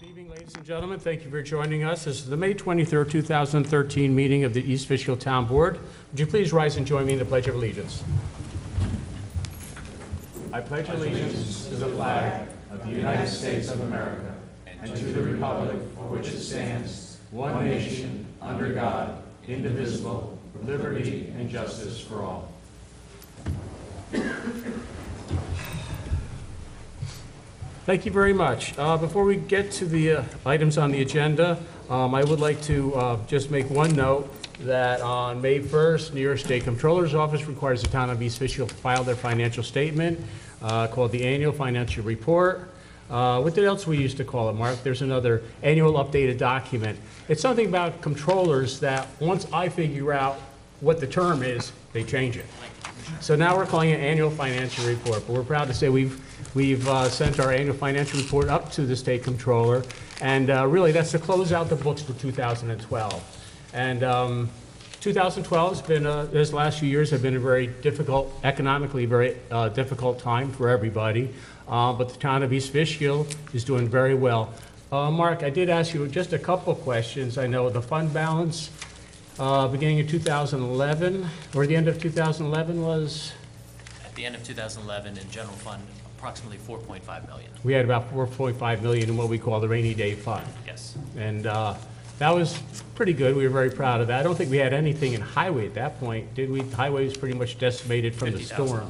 Good evening, ladies and gentlemen. Thank you for joining us. This is the May 23rd, 2013 meeting of the East Fishkill Town Board. Would you please rise and join me in the Pledge of Allegiance? I pledge allegiance to the flag of the United States of America and to the republic for which it stands, one nation, under God, indivisible, with liberty and justice for all. Thank you very much. Before we get to the items on the agenda, I would like to just make one note that on May 1st, New York State Comptroller's Office requires the town of East Fishkill to file their financial statement called the Annual Financial Report. What else we used to call it, Mark? There's another annual updated document. It's something about comptrollers that once I figure out what the term is, they change it. So now we're calling it Annual Financial Report, but we're proud to say we've sent our annual financial report up to the state comptroller, and really that's to close out the books for 2012. And 2012 has been, this last few years have been a very difficult, economically very difficult time for everybody, but the town of East Fishkill is doing very well. Mark, I did ask you just a couple of questions. I know the fund balance beginning of 2011, or the end of 2011 was? At the end of 2011, in general fund, approximately 4.5 million. We had about 4.5 million in what we call the rainy day fund. Yes. And that was pretty good. We were very proud of that. I don't think we had anything in highway at that point, did we? Highway was pretty much decimated from the storm. $50,000.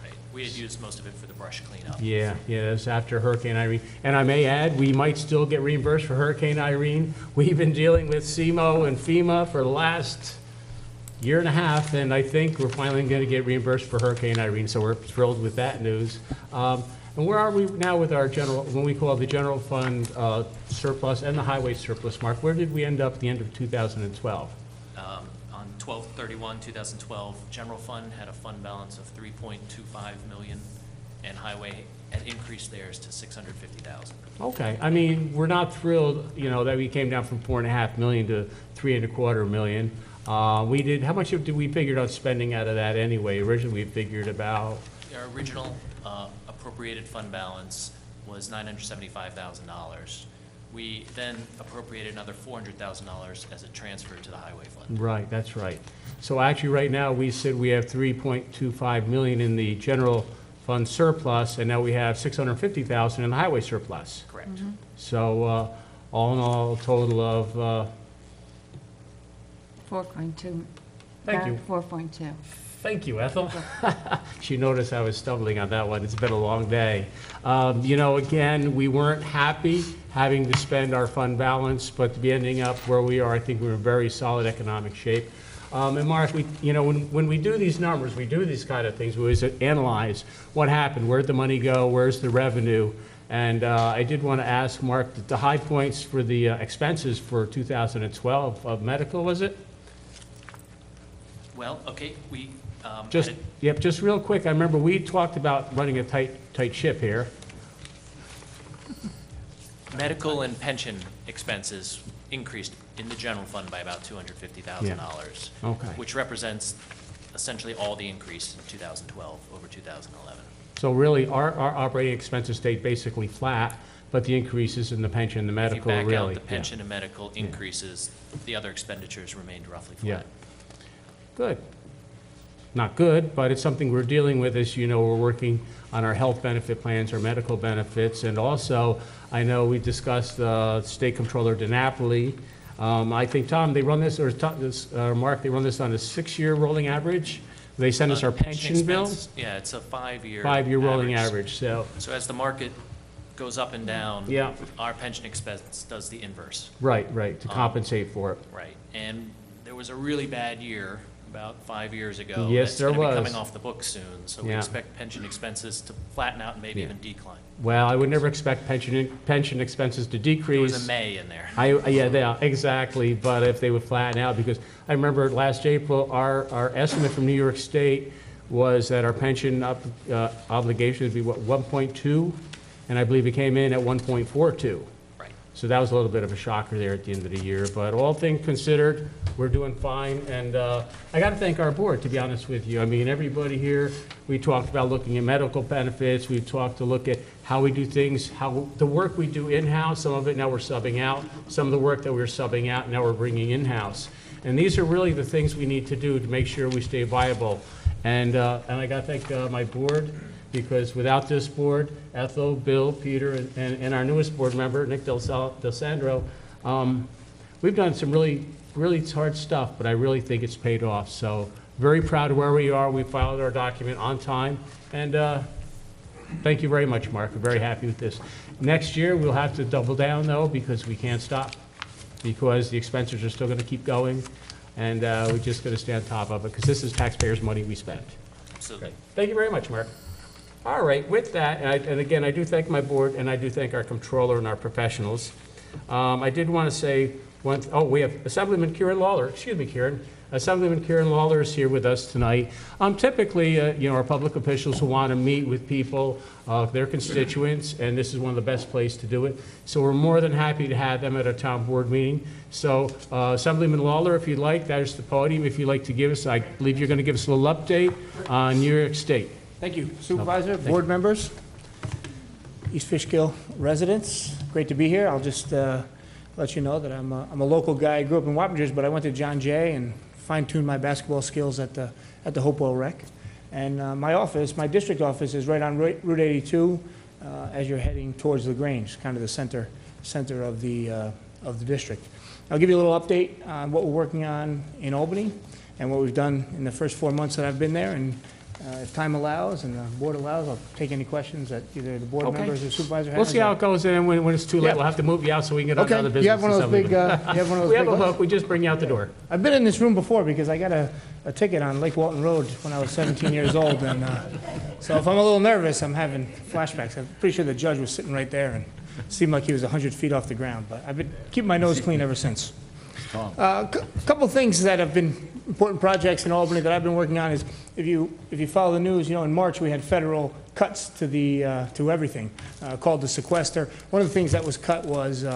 Right. We had used most of it for the brush cleanup. Yeah, it was after Hurricane Irene. And I may add, we might still get reimbursed for Hurricane Irene. We've been dealing with CMO and FEMA for the last year and a half, and I think we're finally going to get reimbursed for Hurricane Irene, so we're thrilled with that news. And where are we now with our general, when we call the general fund surplus and the highway surplus, Mark? Where did we end up at the end of 2012? On 12/31/2012, general fund had a fund balance of 3.25 million, and highway had increased theirs to 650,000. Okay, I mean, we're not thrilled, you know, that we came down from 4.5 million to 3.25 million. We did, how much did we figure on spending out of that anyway? Originally, we figured about... Our original appropriated fund balance was $975,000. We then appropriated another $400,000 as a transfer to the highway fund. Right, that's right. So actually, right now, we said we have 3.25 million in the general fund surplus, and now we have 650,000 in the highway surplus. Correct. Mm-hmm. So all in all, a total of... 4.2. Thank you. 4.2. Thank you, Ethel. She noticed I was stumbling on that one. It's been a long day. You know, again, we weren't happy having to spend our fund balance, but to be ending up where we are, I think we're in very solid economic shape. And Mark, you know, when we do these numbers, we do these kind of things, we always analyze what happened, where'd the money go, where's the revenue, and I did want to ask Mark, the high points for the expenses for 2012 of medical, was it? Well, okay, we Just real quick, I remember we talked about running a tight ship here. medical and pension expenses increased in the general fund by about $250,000, Okay. which represents essentially all the increase in 2012 over 2011. So really, our operating expenses stayed basically flat, but the increases in the pension, the medical, If you back really. out the pension and medical increases, the other expenditures remained roughly Yeah. flat. Good. Not good, but it's something we're dealing with. As you know, we're working on our health benefit plans, our medical benefits, and also, I know we discussed State Comptroller DiNapoli. I think, Tom, they run this, or Mark, they run this on a 6-year rolling average. They send us our pension bill. Expense, yeah, it's a 5-year. 5-year rolling average, so. So as the market goes up and down, Yeah. our pension expense does the inverse. Right, to compensate for it. Right, and there was a really bad year about 5 years ago. Yes, there That's going was. to be coming off the books soon, so we Yeah. expect pension expenses to flatten out and maybe Yeah. even decline. Well, I would never expect pension expenses to decrease. There was a May in there. Yeah, exactly, but if they would flatten out, because I remember last April, our estimate from New York State was that our pension obligation would be, what, 1.2? And I believe it came in at 1.42. Right. So that was a little bit of a shocker there at the end of the year. But all things considered, we're doing fine. And I got to thank our board, to be honest with you. I mean, everybody here, we talked about looking at medical benefits. We've talked to look at how we do things, how the work we do in-house, some of it now we're subbing out. Some of the work that we're subbing out, now we're bringing in-house. And these are really the things we need to do to make sure we stay viable. And I got to thank my board, because without this board, Ethel, Bill, Peter, and our newest board member, Nick Del Sandro, we've done some really hard stuff, but I really think it's paid off. So very proud of where we are. We filed our document on time, and thank you very much, Mark. We're very happy with this. Next year, we'll have to double down, though, because we can't stop, because the expenses are still going to keep going, and we're just going to stay on top of it, because this is taxpayers' money we spent. Absolutely. Thank you very much, Mark. All right, with that, and again, I do thank my board, and I do thank our controller and our professionals. I did want to say, we have Assemblyman Kieran Lawler, excuse me, Kieran. Assemblyman Kieran Lawler is here with us tonight. Typically, our public officials who want to meet with people, their constituents, and this is one of the best places to do it. So we're more than happy to have them at a town board meeting. So Assemblyman Lawler, if you'd like, there's the podium. If you'd like to give us, I believe you're going to give us a little update on New York State. Thank you, Supervisor, board members, East Fishkill residents. Great to be here. I'll just let you know that I'm a local guy. I grew up in Wappingers, but I went to John Jay and fine-tuned my basketball skills at the Hopewell Rec. And my office, my district office, is right on Route 82 as you're heading towards LaGrange, kind of the center of the district. I'll give you a little update on what we're working on in Albany and what we've done in the first 4 months that I've been there. And if time allows and the board allows, I'll take any questions that either the board members or supervisor has. We'll see how it goes, and when it's too late, Yeah. we'll have to move you out so we can get on to Okay, other business. you have one of those Assemblyman. big, you have one of those We have big a lists? hook, we just bring you out the door. I've been in this room before because I got a ticket on Lake Walton Road when I was 17 years old, and so if I'm a little nervous, I'm having flashbacks. I'm pretty sure the judge was sitting right there and seemed like he was 100 feet off the ground, but I've been keeping my nose clean ever since. Couple things that have been important projects in Albany that I've been working on is, if you follow the news, in March we had federal cuts to everything called the sequester. One of the things that was cut was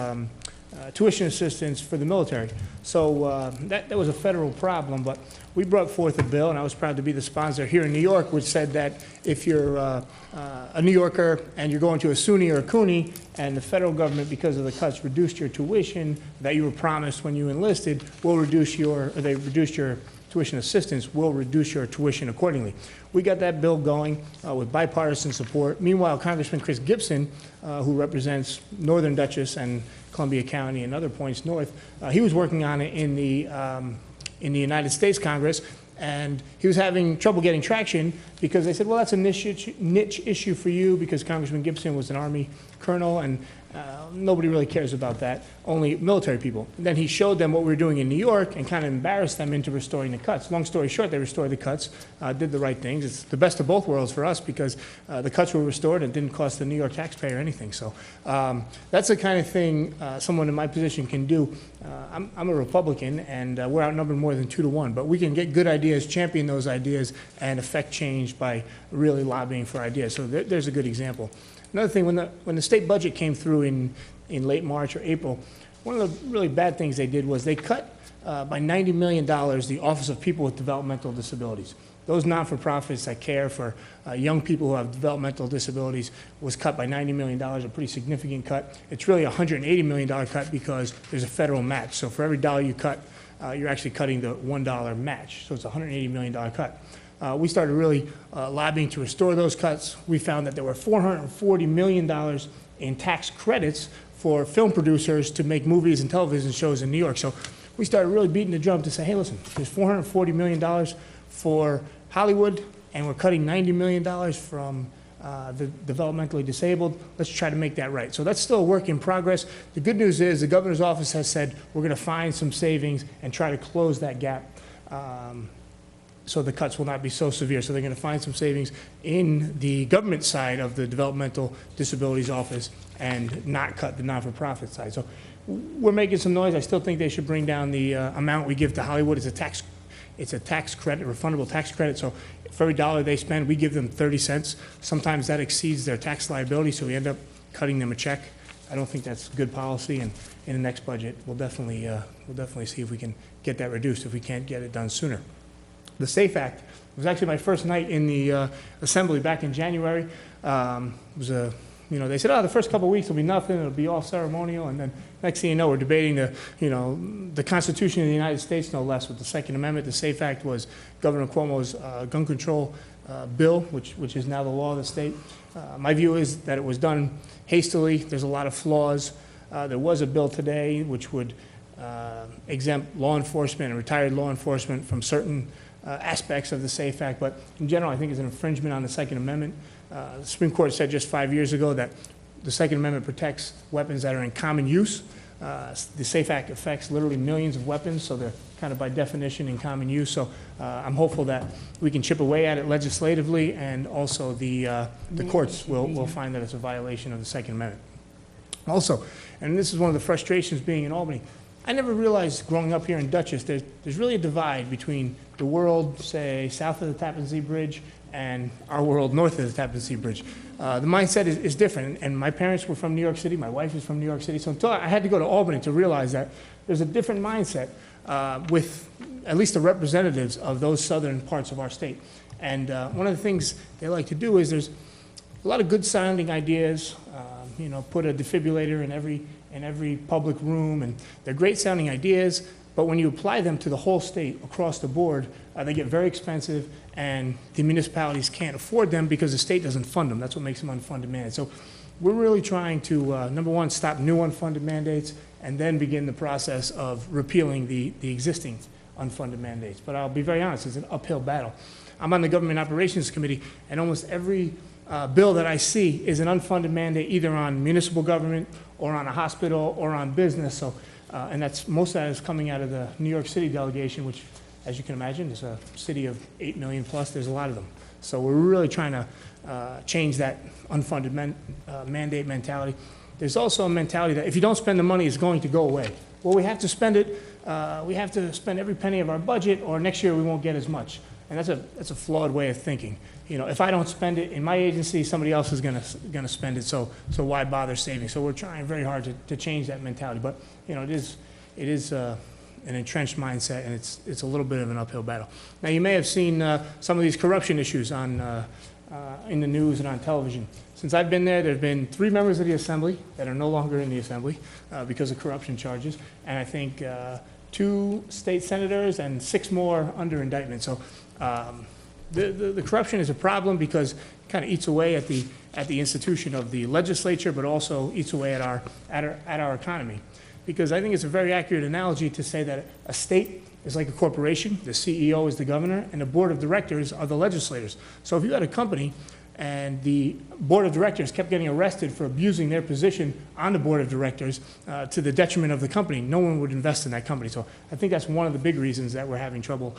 tuition assistance for the military. So that was a federal problem, but we brought forth a bill, and I was proud to be the sponsor here in New York, which said that if you're a New Yorker and you're going to a SUNY or a CUNY, and the federal government, because of the cuts, reduced your tuition that you were promised when you enlisted, they reduced your tuition assistance, will reduce your tuition accordingly. We got that bill going with bipartisan support. Meanwhile, Congressman Chris Gibson, who represents Northern Dutchess and Columbia County and other points north, he was working on it in the United States Congress, and he was having trouble getting traction because they said, well, that's a niche issue for you, because Congressman Gibson was an Army colonel, and nobody really cares about that, only military people. And then he showed them what we were doing in New York and kind of embarrassed them into restoring the cuts. Long story short, they restored the cuts, did the right things. It's the best of both worlds for us, because the cuts were restored and didn't cost the New York taxpayer anything. So that's the kind of thing someone in my position can do. I'm a Republican, and we're outnumbered more than 2-1, but we can get good ideas, champion those ideas, and affect change by really lobbying for ideas. So there's a good example. Another thing, when the state budget came through in late March or April, one of the really bad things they did was they cut by $90 million the Office of People with Developmental Disabilities. Those not-for-profits that care for young people who have developmental disabilities was cut by $90 million, a pretty significant cut. It's really a $180 million cut because there's a federal match. So for every dollar you cut, you're actually cutting the $1 match. So it's a $180 million cut. We started really lobbying to restore those cuts. We found that there were $440 million in tax credits for film producers to make movies and television shows in New York. So we started really beating the drum to say, hey, listen, there's $440 million for Hollywood, and we're cutting $90 million from the developmentally disabled. Let's try to make that right. So that's still a work in progress. The good news is the governor's office has said we're going to find some savings and try to close that gap, so the cuts will not be so severe. So they're going to find some savings in the government side of the Developmental Disabilities Office and not cut the non-for-profit side. So we're making some noise. I still think they should bring down the amount we give to Hollywood. It's a tax credit, refundable tax credit. So for every dollar they spend, we give them 30 cents. Sometimes that exceeds their tax liability, so we end up cutting them a check. I don't think that's good policy, and in the next budget, we'll definitely see if we can get that reduced if we can't get it done sooner. The SAFE Act was actually my first night in the assembly back in January. It was a, you know, they said, oh, the first couple of weeks will be nothing, it'll be all ceremonial, and then next thing you know, we're debating the Constitution of the United States, no less, with the Second Amendment. The SAFE Act was Governor Cuomo's gun control bill, which is now the law of the state. My view is that it was done hastily. There's a lot of flaws. There was a bill today which would exempt law enforcement and retired law enforcement from certain aspects of the SAFE Act, but in general, I think it's an infringement on the Second Amendment. The Supreme Court said just 5 years ago that the Second Amendment protects weapons that are in common use. The SAFE Act affects literally millions of weapons, so they're kind of by definition in common use. So I'm hopeful that we can chip away at it legislatively, and also the courts will find that it's a violation of the Second Amendment. Also, and this is one of the frustrations being in Albany, I never realized growing up here in Dutchess, there's really a divide between the world, say, south of the Tappan Zee Bridge and our world north of the Tappan Zee Bridge. The mindset is different, and my parents were from New York City, my wife is from New York City, so until I had to go to Albany to realize that there's a different mindset with at least the representatives of those southern parts of our state. And one of the things they like to do is there's a lot of good sounding ideas, you know, put a defibrillator in every public room, and they're great sounding ideas, but when you apply them to the whole state across the board, they get very expensive, and the municipalities can't afford them because the state doesn't fund them. That's what makes them unfunded mandates. So we're really trying to, number one, stop new unfunded mandates, and then begin the process of repealing the existing unfunded mandates. But I'll be very honest, it's an uphill battle. I'm on the Government Operations Committee, and almost every bill that I see is an unfunded mandate, either on municipal government or on a hospital or on business. So, and most of that is coming out of the New York City delegation, which, as you can imagine, is a city of 8 million plus. There's a lot of them. So we're really trying to change that unfunded mandate mentality. There's also a mentality that if you don't spend the money, it's going to go away. Well, we have to spend it. We have to spend every penny of our budget, or next year we won't get as much. And that's a flawed way of thinking. You know, if I don't spend it in my agency, somebody else is gonna spend it. So why bother saving? So we're trying very hard to change that mentality. But you know, it is an entrenched mindset, and it's a little bit of an uphill battle. Now, you may have seen some of these corruption issues on in the news and on television. Since I've been there, there have been 3 members of the Assembly that are no longer in the Assembly because of corruption charges, and I think 2 state senators and 6 more under indictment. So the corruption is a problem because it kind of eats away at the institution of the legislature, but also eats away at our economy. Because I think it's a very accurate analogy to say that a state is like a corporation, the CEO is the governor, and the board of directors are the legislators. So if you had a company and the board of directors kept getting arrested for abusing their position on the board of directors to the detriment of the company, no one would invest in that company. So I think that's one of the big reasons that we're having trouble,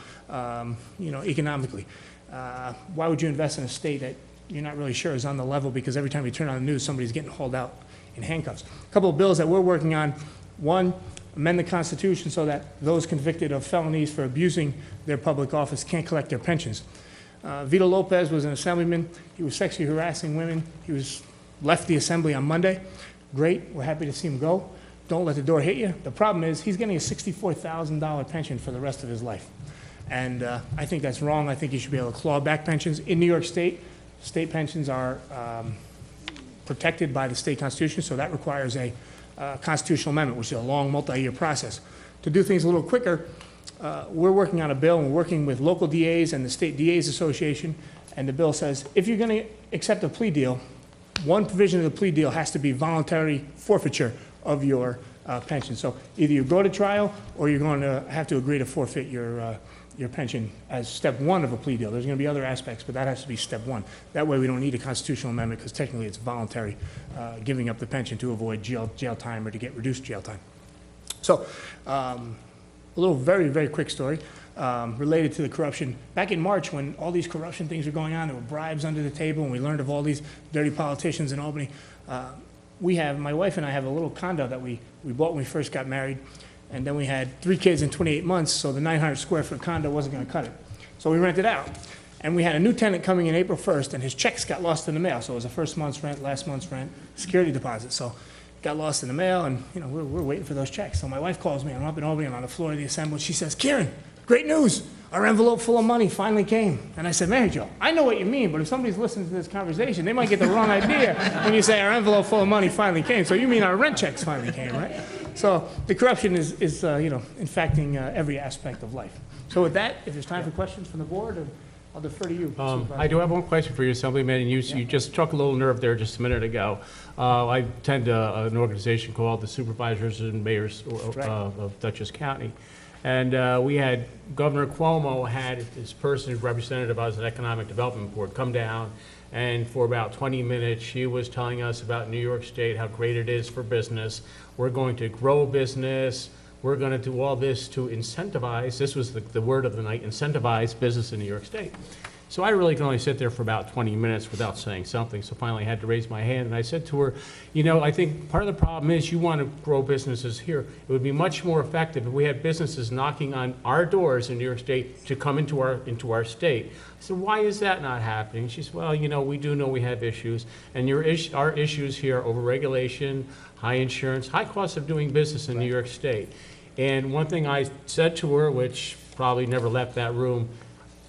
you know, economically. Why would you invest in a state that you're not really sure is on the level, because every time you turn on the news, somebody's getting hauled out in handcuffs? A couple of bills that we're working on. One, amend the Constitution so that those convicted of felonies for abusing their public office can't collect their pensions. Vito Lopez was an assemblyman. He was sexually harassing women. He left the Assembly on Monday. Great, we're happy to see him go. Don't let the door hit you. The problem is he's getting a $64,000 pension for the rest of his life. And I think that's wrong. I think you should be able to claw back pensions. In New York State, state pensions are protected by the state constitution, so that requires a constitutional amendment, which is a long multi-year process. To do things a little quicker, we're working on a bill, and we're working with local DAs and the State DAs Association, and the bill says if you're going to accept a plea deal, one provision of the plea deal has to be voluntary forfeiture of your pension. So either you go to trial or you're going to have to agree to forfeit your pension as step 1 of a plea deal. There's going to be other aspects, but that has to be step 1. That way we don't need a constitutional amendment, because technically it's voluntary, giving up the pension to avoid jail time or to get reduced jail time. So a little very, very quick story related to the corruption. Back in March, when all these corruption things were going on, there were bribes under the table, and we learned of all these dirty politicians in Albany. My wife and I have a little condo that we bought when we first got married. And then we had 3 kids in 28 months, so the 900 square foot condo wasn't going to cut it. So we rented out. And we had a new tenant coming in April 1st, and his checks got lost in the mail. So it was the first month's rent, last month's rent, security deposit. So got lost in the mail, and, we're waiting for those checks. So my wife calls me, I'm up in Albany, I'm on the floor of the assembly, she says, Kieran, great news, our envelope full of money finally came. And I said, Mary Jo, I know what you mean, but if somebody's listening to this conversation, they might get the wrong idea when you say our envelope full of money finally came. So you mean our rent checks finally came, right? So the corruption is infecting every aspect of life. So with that, if there's time for questions from the board, I'll defer to you. I do have one question for you, Assemblyman, and you just struck a little nerve there just a minute ago. I attend an organization called the Supervisors and Mayors of Dutchess County. And we had, Governor Cuomo had this person who's representative of us at Economic Development Board come down, and for about 20 minutes, she was telling us about New York State, how great it is for business. We're going to grow business. We're going to do all this to incentivize, this was the word of the night, incentivize business in New York State. So I really can only sit there for about 20 minutes without saying something, so finally I had to raise my hand, and I said to her, I think part of the problem is you want to grow businesses here. It would be much more effective if we had businesses knocking on our doors in New York State to come into our state. I said, why is that not happening? She said, well, we do know we have issues, and our issues here over regulation, high insurance, high cost of doing business in New York State. And one thing I said to her, which probably never left that room,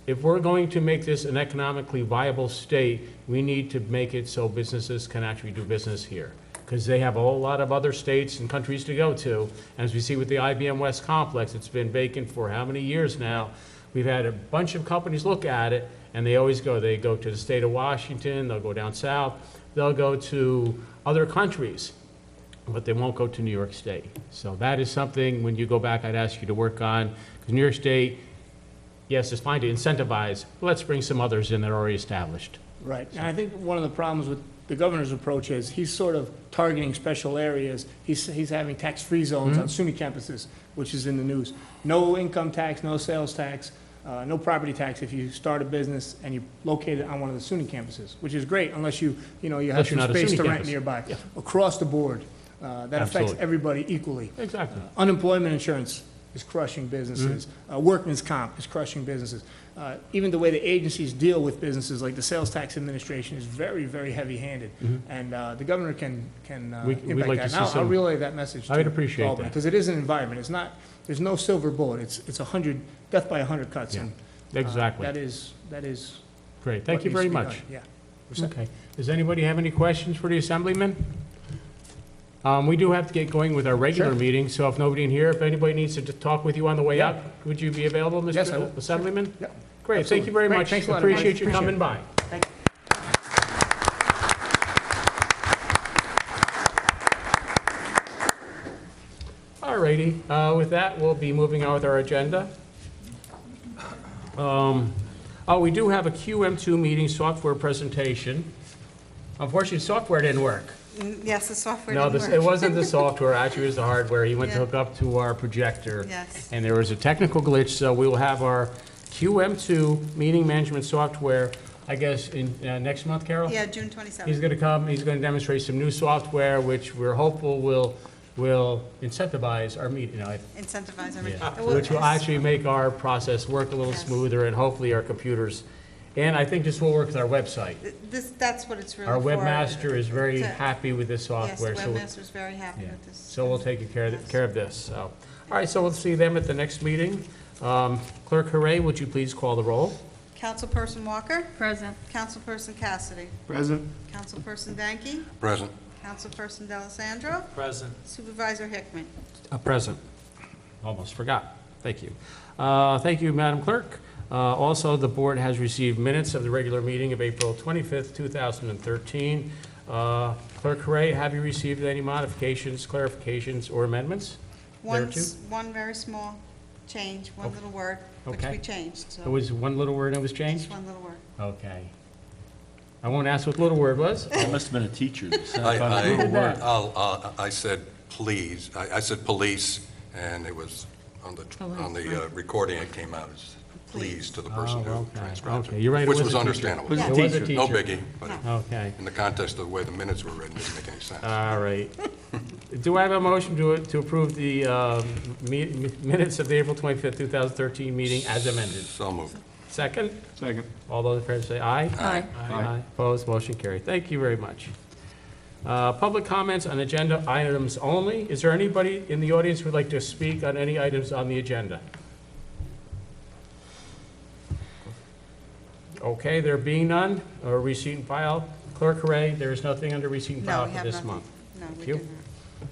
if we're going to make this an economically viable state, we need to make it so businesses can actually do business here. Because they have a whole lot of other states and countries to go to. As we see with the IBM West complex, it's been vacant for how many years now? We've had a bunch of companies look at it, and they go to the state of Washington, they'll go down south, they'll go to other countries, but they won't go to New York State. So that is something, when you go back, I'd ask you to work on, because New York State, yes, it's fine to incentivize, but let's bring some others in that are already established. Right, and I think one of the problems with the governor's approach is he's sort of targeting special areas. He's having tax-free zones on SUNY campuses, which is in the news. No income tax, no sales tax, no property tax if you start a business and you locate it on one of the SUNY campuses, which is great unless you have some space to rent nearby. Yeah. Across the board, that affects everybody equally. Exactly. Unemployment insurance is crushing businesses. Workman's comp is crushing businesses. Even the way the agencies deal with businesses, like the Sales Tax Administration, is very, very heavy-handed. And the governor can We'd impact like that. to And see I'll some- relay that message to I would appreciate Albany, that. because it is an environment. It's not, there's no silver bullet. It's 100, death by 100 cuts. Yeah, And exactly. that is Great, thank what you needs very to be much. done. Yeah. Okay. Does anybody have any questions for the Assemblyman? We do have to get going with our regular Sure. meeting, so if nobody in here, if anybody needs to just talk with you on the way Yeah. out, would you be available, Yes, I Mr. will. Assemblyman? Yeah. Great, thank you very Great, much. thanks a lot, Appreciate everybody. you coming by. Thank you. All righty, with that, we'll be moving on with our agenda. We do have a QM2 meeting software presentation. Unfortunately, software didn't work. Yes, the software No, didn't work. it wasn't the software, actually it was the hardware. He went to Yeah. hook up to our projector. Yes. And there was a technical glitch, so we will have our QM2 meeting management software, I guess, in next month, Carol? Yeah, June He's 27th. going to come, he's going to demonstrate some new software, which we're hopeful will incentivize our meeting, Incentivize everything. yeah, which will actually make our process work a little Yes. smoother, and hopefully our computers. And I think this will work with our website. That's what it's really Our for. webmaster is very To- happy with this Yes, software. the so webmaster's very happy yeah. with this. So we'll take care of this, so. All right, so we'll see them at the next meeting. Clerk Hooray, would you please call the roll? Councilperson Walker? Present. Councilperson Cassidy? Present. Councilperson Danke? Present. Councilperson D'Alessandro? Present. Supervisor Hickman? Present. Almost forgot. Thank you. Thank you, Madam Clerk. Also, the board has received minutes of the regular meeting of April 25th, 2013. Clerk Hooray, have you received any modifications, clarifications, or amendments? thereto? One very small change, one little word, which Okay. we changed, so. There was one little word that was Just changed? one little word. Okay. I won't ask what the little word was. It must have been a teacher that sent I a little word. I said please, I said police, and it was on the recording, it came out as please to the person Oh, who okay. transcribed Okay, it. you're right, it Which was was a teacher. understandable. Was Yeah. a It was a teacher. No teacher. biggie, but Okay. in the context of the way the minutes were written, it didn't make any sense. All right. Do I have a motion to approve the minutes of the April 25th, 2013 meeting as amended? So moved. Second? Second. All those in favor say aye. Aye. Aye. Opposed, motion carried. Thank you very much. Public comments on agenda items only. Is there anybody in the audience who would like to speak on any items on the agenda? Okay, there being none, or receipt and file. Clerk Hooray, there is nothing under receipt and No, file we for have this nothing. month. No, we Thank you. do not.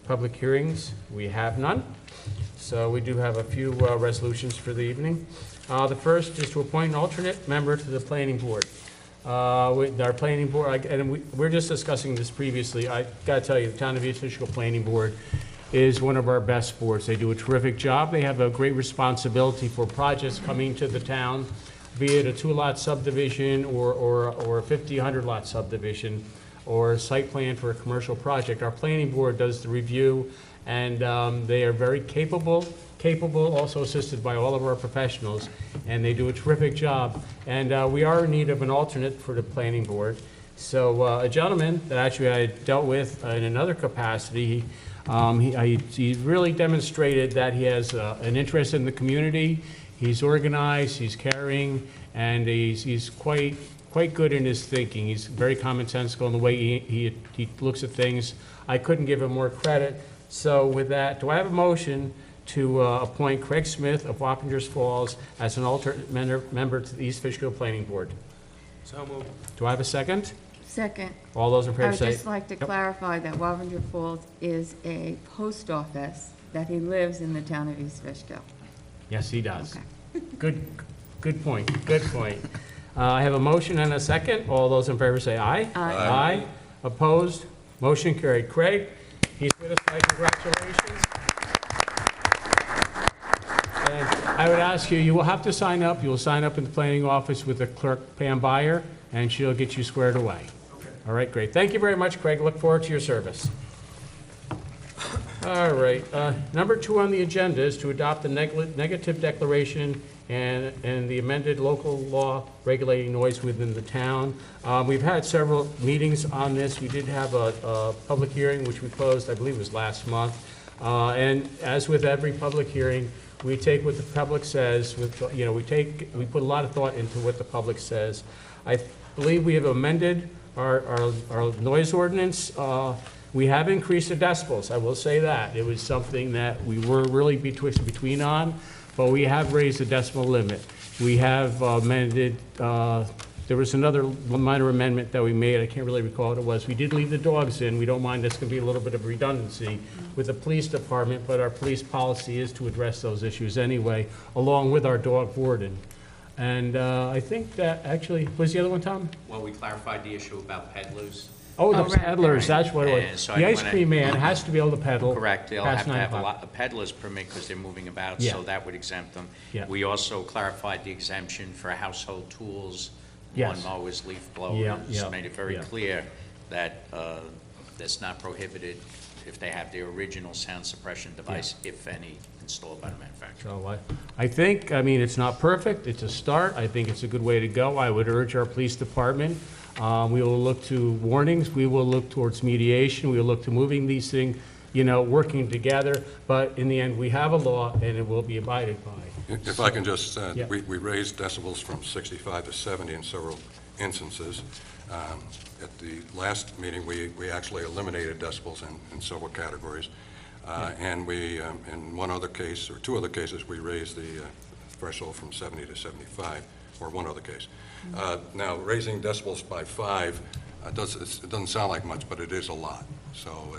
Public hearings, we have none. So we do have a few resolutions for the evening. The first is to appoint an alternate member to the planning board. With our planning board, we're just discussing this previously. I gotta tell you, the Town of East Fishkill Planning Board is one of our best boards. They do a terrific job. They have a great responsibility for projects coming to the town, be it a 2-lot subdivision or a 50, 100-lot subdivision, or a site plan for a commercial project. Our planning board does the review, and they are very capable, also assisted by all of our professionals, and they do a terrific job. And we are in need of an alternate for the planning board. So a gentleman that actually I dealt with in another capacity, he really demonstrated that he has an interest in the community. He's organized, he's caring, and he's quite good in his thinking. He's very commonsensical in the way he looks at things. I couldn't give him more credit. So with that, do I have a motion to appoint Craig Smith of Wappingers Falls as an alternate member to the East Fishkill Planning Board? So moved. Do I have a second? Second, All those in I favor would say... just like to clarify that Wavenger Falls is a post office, that he lives in the town of East Fishkill. Yes, he does. Okay. Good point, good point. I have a motion and a second. All those in favor say aye. Aye. Aye. Opposed? Motion carried. Craig, he's with us tonight. Congratulations. And I would ask you, you will have to sign up. You will sign up in the planning office with the clerk, Pam Byer, and she'll get you squared away. Okay. All right, great. Thank you very much, Craig. Look forward to your service. All right, number 2 on the agenda is to adopt the negative declaration and the amended local law regulating noise within the town. We've had several meetings on this. We did have a public hearing, which we closed, I believe it was last month. And as with every public hearing, we take what the public says, we put a lot of thought into what the public says. I believe we have amended our noise ordinance. We have increased the decibels, I will say that. It was something that we were really between on, but we have raised the decibel limit. We have amended, there was another minor amendment that we made, I can't really recall what it was. We did leave the dogs in. We don't mind, that's going to be a little bit of redundancy with the police department, but our police policy is to address those issues anyway, along with our dog warden. And I think that actually, was the other one, Tom? Well, we clarified the issue about peddlers. Oh, the Oh, right, peddlers, right. that's what it And was. so The I ice wanna- cream man has to be able to peddle. Correct, they'll past have to 9 have o'clock. a peddler's permit because they're moving about, Yeah. so that would exempt them. Yeah. We also clarified the exemption for household tools, Yes. lawnmowers, leaf Yeah, blowers. yeah, Made it very yeah. clear that that's not prohibited if they have their original sound suppression device, if any, installed by the manufacturer. So I think, I mean, it's not perfect, it's a start, I think it's a good way to go. I would urge our police department, we will look to warnings, we will look towards mediation, we will look to moving these things, working together, but in the end, we have a law and it will be abided by. If I can just, Yeah. we raised decibels from 65 to 70 in several instances. At the last meeting, we actually eliminated decibels in several categories. And we, in one other case, or 2 other cases, we raised the threshold from 70 to 75, or one other case. Now, raising decibels by 5, it doesn't sound like much, but it is a lot. So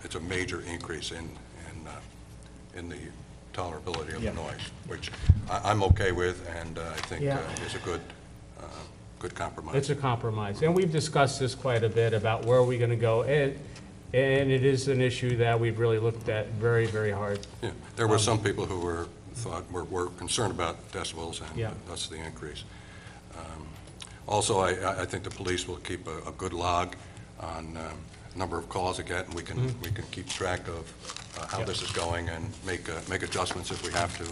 it's a major increase in the tolerability of Yeah. the noise, which I'm okay with, and I think Yeah. is a good compromise. It's a compromise, and we've discussed this quite a bit about where are we gonna go, and it is an issue that we've really looked at very, very hard. Yeah, there were some people who were concerned about decibels, Yeah. and thus the increase. Also, I think the police will keep a good log on number of calls they get, and we can keep track of how Yeah. this is going and make adjustments if we have to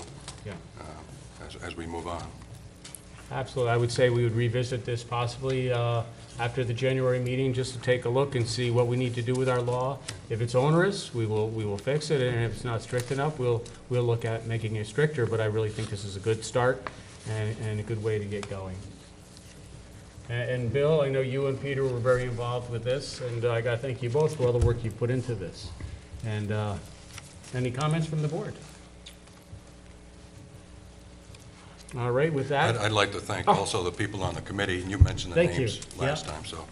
Yeah. as we move on. Absolutely. I would say we would revisit this possibly after the January meeting, just to take a look and see what we need to do with our law. If it's onerous, we will fix it, and if it's not strict enough, we'll look at making it stricter, but I really think this is a good start and a good way to get going. And Bill, I know you and Peter were very involved with this, and I got to thank you both for all the work you put into this. And any comments from the board? All right, with that, I'd like to thank also the people on the committee, and you mentioned the Thank you. names Yeah. last time, so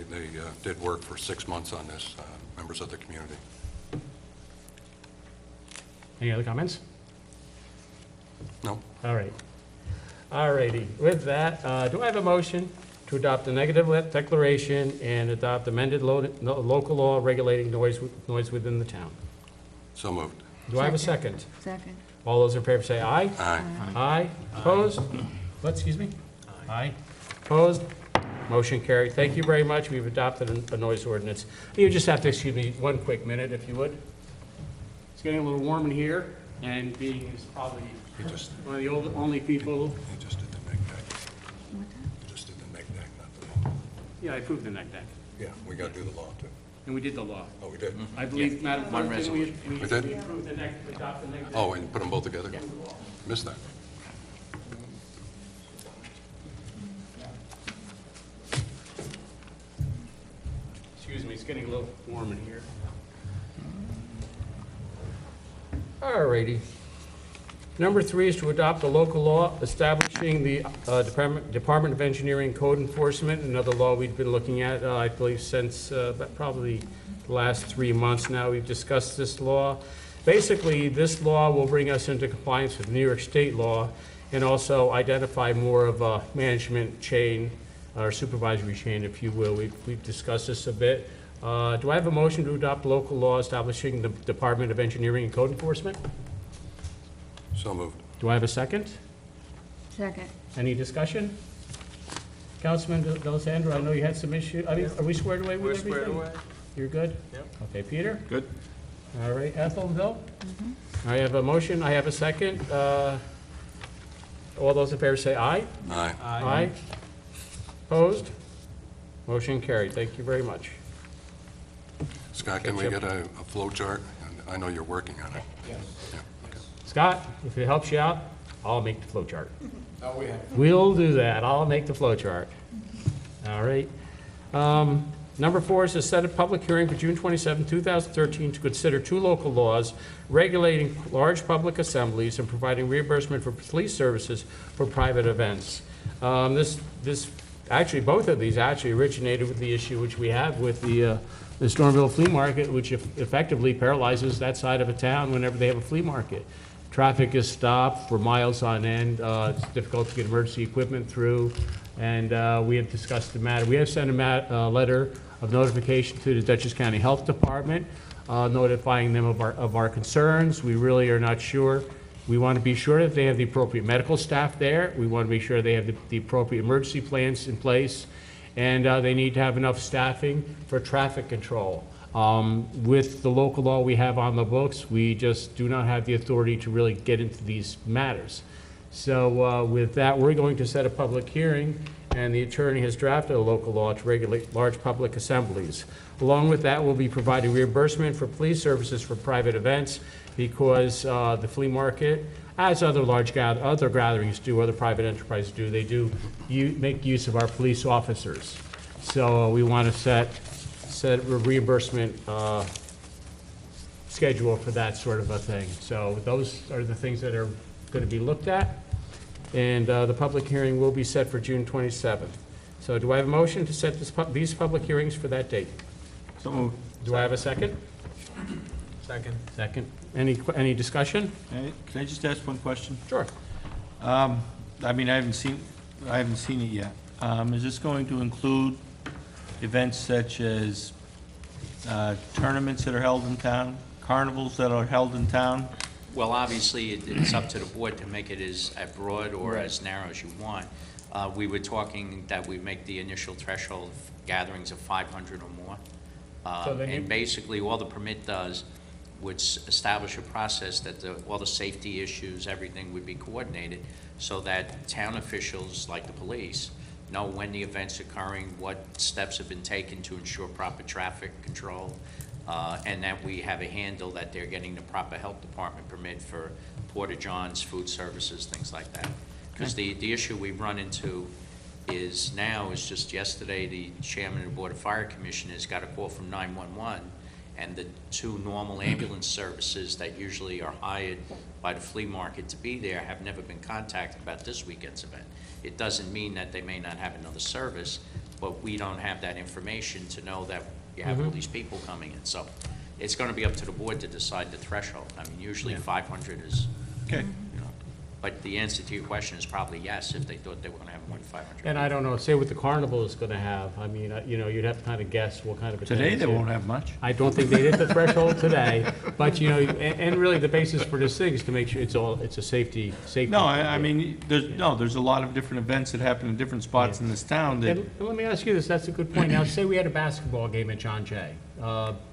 they did work for 6 months on this, members of the community. any other comments? No? All right. All righty. With that, do I have a motion to adopt a negative declaration and adopt amended local law regulating noise within the town? So moved. Do I have a second? Second. All those in favor say aye. Aye. Aye. Opposed? What, excuse me? Aye. Opposed? Motion carried. Thank you very much. We've adopted a noise ordinance. You just have to excuse me one quick minute, if you would. It's getting a little warm in here, and being is probably one of the only people. You just did the neg deck. You just did the neg deck, not the law. Yeah, I approved the neg deck, Yeah, we got to do the law, too. and we did the law. Oh, we did? I believe, Madam One Clerk, didn't we resolution. We did? we approved the neg, adopt the neg deck? Oh, and you put them both together? Missed that. Excuse me, it's getting a little warm in here. All righty. Number 3 is to adopt a local law establishing the Department of Engineering Code Enforcement, another law we've been looking at, I believe, since probably the last 3 months now. We've discussed this law. Basically, this law will bring us into compliance with New York State law and also identify more of a management chain, or supervisory chain, if you will. We've discussed this a bit. Do I have a motion to adopt local law establishing the Department of Engineering and Code Enforcement? So moved. Do I have a second? Second. Any discussion? Councilman D'Alessandro, I know you had some issue, I mean, are we squared away with everything? We're squared away. You're good? Yep. Okay, Peter? Good. All right, Ethel and Bill? I have a motion, I have a second. All those in favor say aye. Aye. Aye. Opposed? Motion carried. Thank you very much. Scott, can we get a flow chart? I know you're working on it. Yes. Yeah, okay. Scott, if it helps you out, I'll make the flow chart. We'll do that. I'll make the flow chart. All right. Number 4 is to set a public hearing for June 27, 2013, to consider 2 local laws regulating large public assemblies and providing reimbursement for police services for private events. Actually, both of these actually originated with the issue which we have with the Stormville Flea Market, which effectively paralyzes that side of a town whenever they have a flea market. Traffic is stopped for miles on end. It's difficult to get emergency equipment through, and we have discussed the matter. We have sent a letter of notification to the Dutchess County Health Department, notifying them of our concerns. We really are not sure. We want to be sure that they have the appropriate medical staff there. We want to be sure they have the appropriate emergency plans in place, and they need to have enough staffing for traffic control. With the local law we have on the books, we just do not have the authority to really get into these matters. So with that, we're going to set a public hearing, and the attorney has drafted a local law to regulate large public assemblies. Along with that, we'll be providing reimbursement for police services for private events, because the flea market, as other other gatherings do, other private enterprises do, they do make use of our police officers. So we want to set a reimbursement schedule for that sort of a thing. So those are the things that are going to be looked at, and the public hearing will be set for June 27th. So do I have a motion to set these public hearings for that date? So moved. Do I have a second? Second. Second. Any discussion? Can I just ask one question? Sure. I mean, I haven't seen it yet. Is this going to include events such as tournaments that are held in town, carnivals that are held in town? Well, obviously, it's up to the board to make it as broad or as narrow as you want. We were talking that we make the initial threshold gatherings of 500 or more. And basically, all the permit does would establish a process that all the safety issues, everything would be coordinated, so that town officials, like the police, know when the event's occurring, what steps have been taken to ensure proper traffic control, and that we have a handle that they're getting the proper health department permit for porta-johns, food services, things like that. Because the issue we run into is just yesterday, the chairman of the Board of Fire Commissioners got a call from 911, and the 2 normal ambulance services that usually are hired by the flea market to be there have never been contacted about this weekend's event. It doesn't mean that they may not have another service, but we don't have that information to know that you have all these people coming in. So it's going to be up to the board to decide the threshold. I mean, usually 500 is, Okay. you know, but the answer to your question is probably yes, if they thought they were going to have more than 500. And I don't know, say what the carnival is going to have. I mean, you know, you'd have to kind of guess what kind of Today, attendance they it- won't have much. I don't think they hit the threshold today, but, you know, and really the basis for this thing is to make sure it's a safety. No, I mean, there's a lot of different events that happen in different spots in this town that, And let me ask you this, that's a good point. Now, say we had a basketball game at John Jay,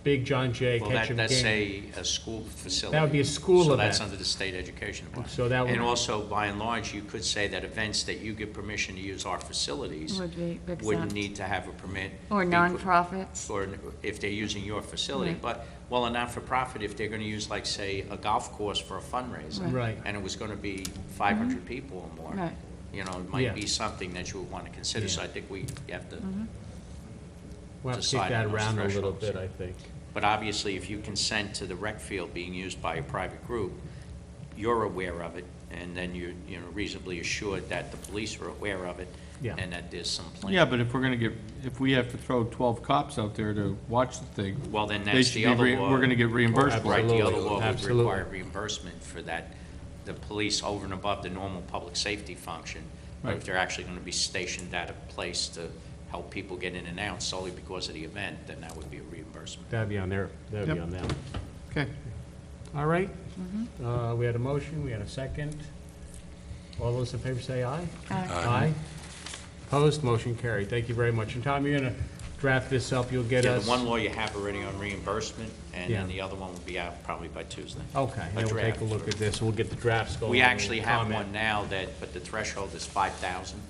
Big John Jay Well, Ketchum that's game. a school facility. That would be a school So that's event. under the state education department. So that would- And also, by and large, you could say that events that you give permission to use our facilities Would be wouldn't exempt. need to have a permit. Or nonprofits. Or if they're using your facility. Right. But, well, a not-for-profit, if they're gonna use, like, say, a golf course for a fundraiser. Right. And it was gonna be 500 people or more. Right. You know, it Yeah. might be something that you would wanna consider. So I think you have to, We'll have to kick decide that on those around a little thresholds. bit, I think. but obviously, if you consent to the rec field being used by a private group, you're aware of it, and then you're, reasonably assured that the police are aware of it, Yeah. and that there's some plan. yeah, but if we have to throw 12 cops out there to watch the thing, Well, then they that's should the be, other law. we're gonna get reimbursed for Right, it. the other Absolutely, law would absolutely. require reimbursement for that, the police over and above the normal public safety function. But Right. if they're actually gonna be stationed at a place to help people get in and out solely because of the event, then that would be a reimbursement. That'd be on there, that'd be Yep. on them. Okay. All right? We had a motion, we had a second. All those in favor say aye. Aye. Opposed, motion carried. Thank you very much. And Tom, you're gonna draft this up, you'll get Yeah, us. the one law you have already on reimbursement, and then Yeah. the other one will be out probably by Tuesday. Okay, A then we'll take draft. a look at this, we'll get the drafts going. We and actually we'll have comment. one now but the threshold is 5,000,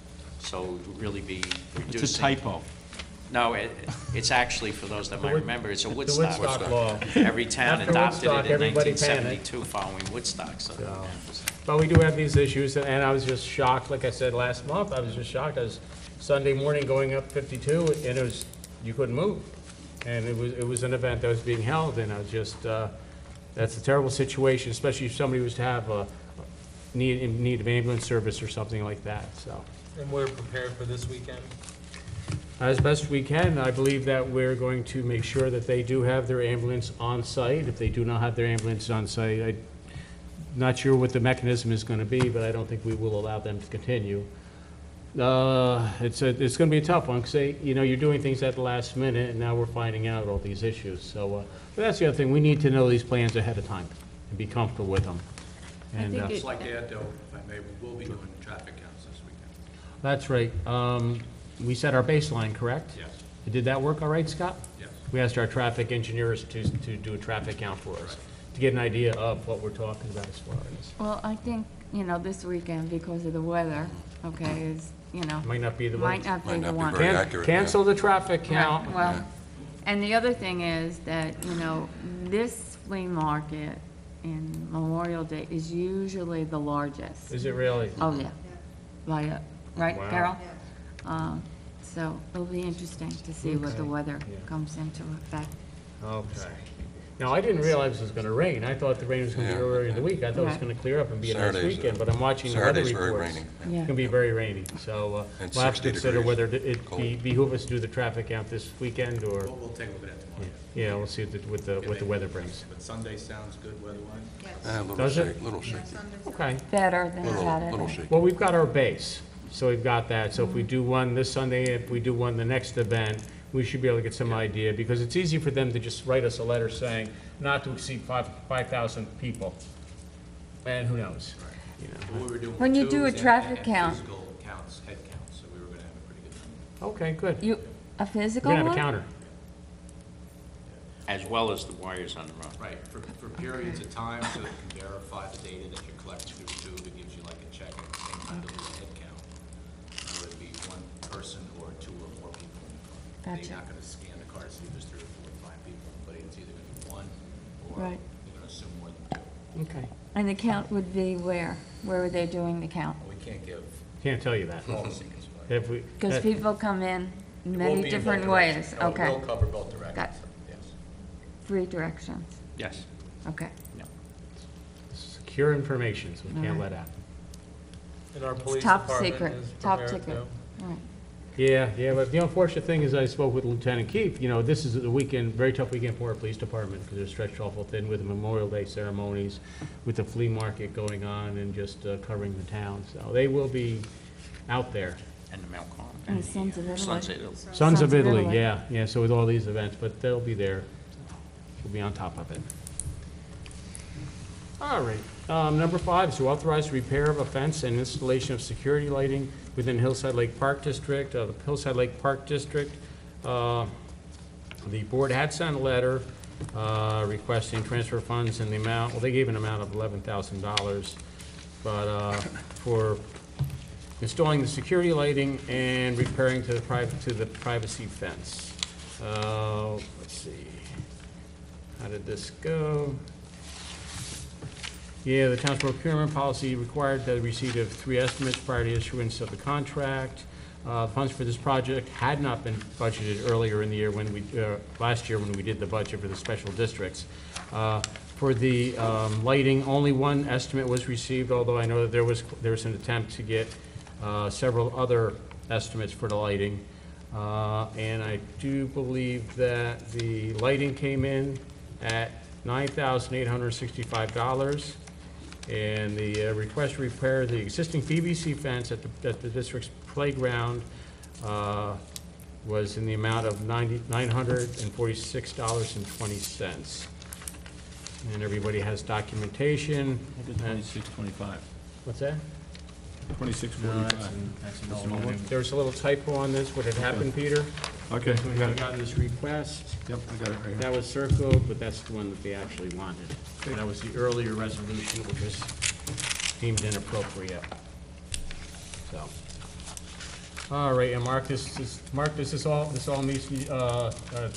so it would really be reducing. It's a typo. No, it's actually, for those that might Wood- remember, it's a The Woodstock. Woodstock law. Every town After adopted Woodstock, it in everybody 1972 following Woodstock, so. So- But we do have these issues, and I was just shocked, like I said last month, I was just shocked. I was Sunday morning going up 52, and it was, you couldn't move. And it was an event that was being held, and I was just, that's a terrible situation, especially if somebody was to have a need of ambulance service or something like that, so. And we're prepared for this weekend? As best we can, I believe that we're going to make sure that they do have their ambulance on site. If they do not have their ambulance on site, I'm not sure what the mechanism is going to be, but I don't think we will allow them to continue. It's going to be a tough one, because you're doing things at the last minute, and now we're finding out all these issues. So, but that's the other thing, we need to know these plans ahead of time and be comfortable with them. I And, think Just like to add, though, if I may, we will be doing traffic counts this weekend. that's right. We set our baseline, correct? Yes. Did that work all right, Scott? Yes. We asked our traffic engineers to do a traffic count for us, to get an idea of what we're talking about as far as. Well, I think, this weekend, because of the weather, okay, is, Might not be the one. might not be Might the not be one. very accurate, yeah. Cancel the traffic Right, count. well, and the other thing is that, this flea market in Memorial Day is usually the largest. Is it really? Oh, yeah. Right, right, Wow. Carol? So it'll be interesting to see what the Okay. weather Yeah. comes into effect. Okay. Now, I didn't realize it was gonna rain. I thought the rain was gonna be Yeah. earlier in the week. I thought it was Right. gonna clear up and be a nice Saturday's, weekend, but I'm watching the weather Saturday's very reports. rainy. Yeah. It's gonna be very rainy, so And we'll have to 60 consider degrees. whether it Cold. behoove us to do the traffic count this weekend, or, We'll take a look at that tomorrow. yeah, we'll see what the weather brings. But Sunday sounds good weather-wise? Yes. A little Does it? shaky, little shaky. Sunday's Okay. Better than Little Saturday. shaky. Well, we've got our base, so we've got that. So if we do one this Sunday, if we do one the next event, we should be able to get some idea, because it's easy for them to just write us a letter saying not to exceed 5,000 people. And who knows? You know. What we were doing When you for do a twos traffic and count. Physical counts, head counts, so we were gonna have a pretty good number. Okay, good. You, a We're physical gonna have a one? counter. As well as the wires on the road. Right, for periods of time, so you can verify the data that you're collecting through Tube, it gives you like a check at the same time doing a head count. Whether it be one person or two or more people in the car. Gotcha. They're not gonna scan the car to see if there's 3 or 4 or 5 people, but it's either gonna be one, or Right. they're gonna assume more than 2. Okay. And the count would be where? Where are they doing the count? We can't give Can't tell you that. all the secrets, but Have we? Because people come in It will many be in different both ways. directions. No, Okay. It will cover both directions, Got- yes. 3 directions. Yes. Okay. Secure information, so we can't let out. And our police Top department secret, is top prepared secret. to. All right. Yeah, but the unfortunate thing is I spoke with Lieutenant Keefe, this is a weekend, very tough weekend for our police department because they're stretched awful thin with the Memorial Day ceremonies, with the flea market going on and just covering the town. So they will be out there. And the Mount Carmel. And Sons of Italy. Sons of Italy. Sons of Italy, yeah, so with all these events, but they'll be there. We'll be on top of it. All right, number 5 is to authorize repair of a fence and installation of security lighting within Hillside Lake Park District. The Hillside Lake Park District, the board had sent a letter requesting transfer funds in the amount, well, they gave an amount of $11,000, but for installing the security lighting and repairing to the privacy fence. Let's see, how did this go? Yeah, the town's procurement policy required the receipt of 3 estimates prior to issuance of the contract. Funds for this project had not been budgeted earlier in the year when last year when we did the budget for the special districts. For the lighting, only 1 estimate was received, although I know that there was an attempt to get several other estimates for the lighting. And I do believe that the lighting came in at $9,865. And the request to repair the existing PVC fence at the district's playground was in the amount of $946.20. And everybody has documentation. I did 2625. What's that? 2645. There was a little typo on this. What had happened, Peter? Okay, When we got this request, Yep, I got it right here. that was circled, but that's the one that they actually wanted. That was the earlier resolution, which was deemed inappropriate. So, all right, and Mark, this all meets the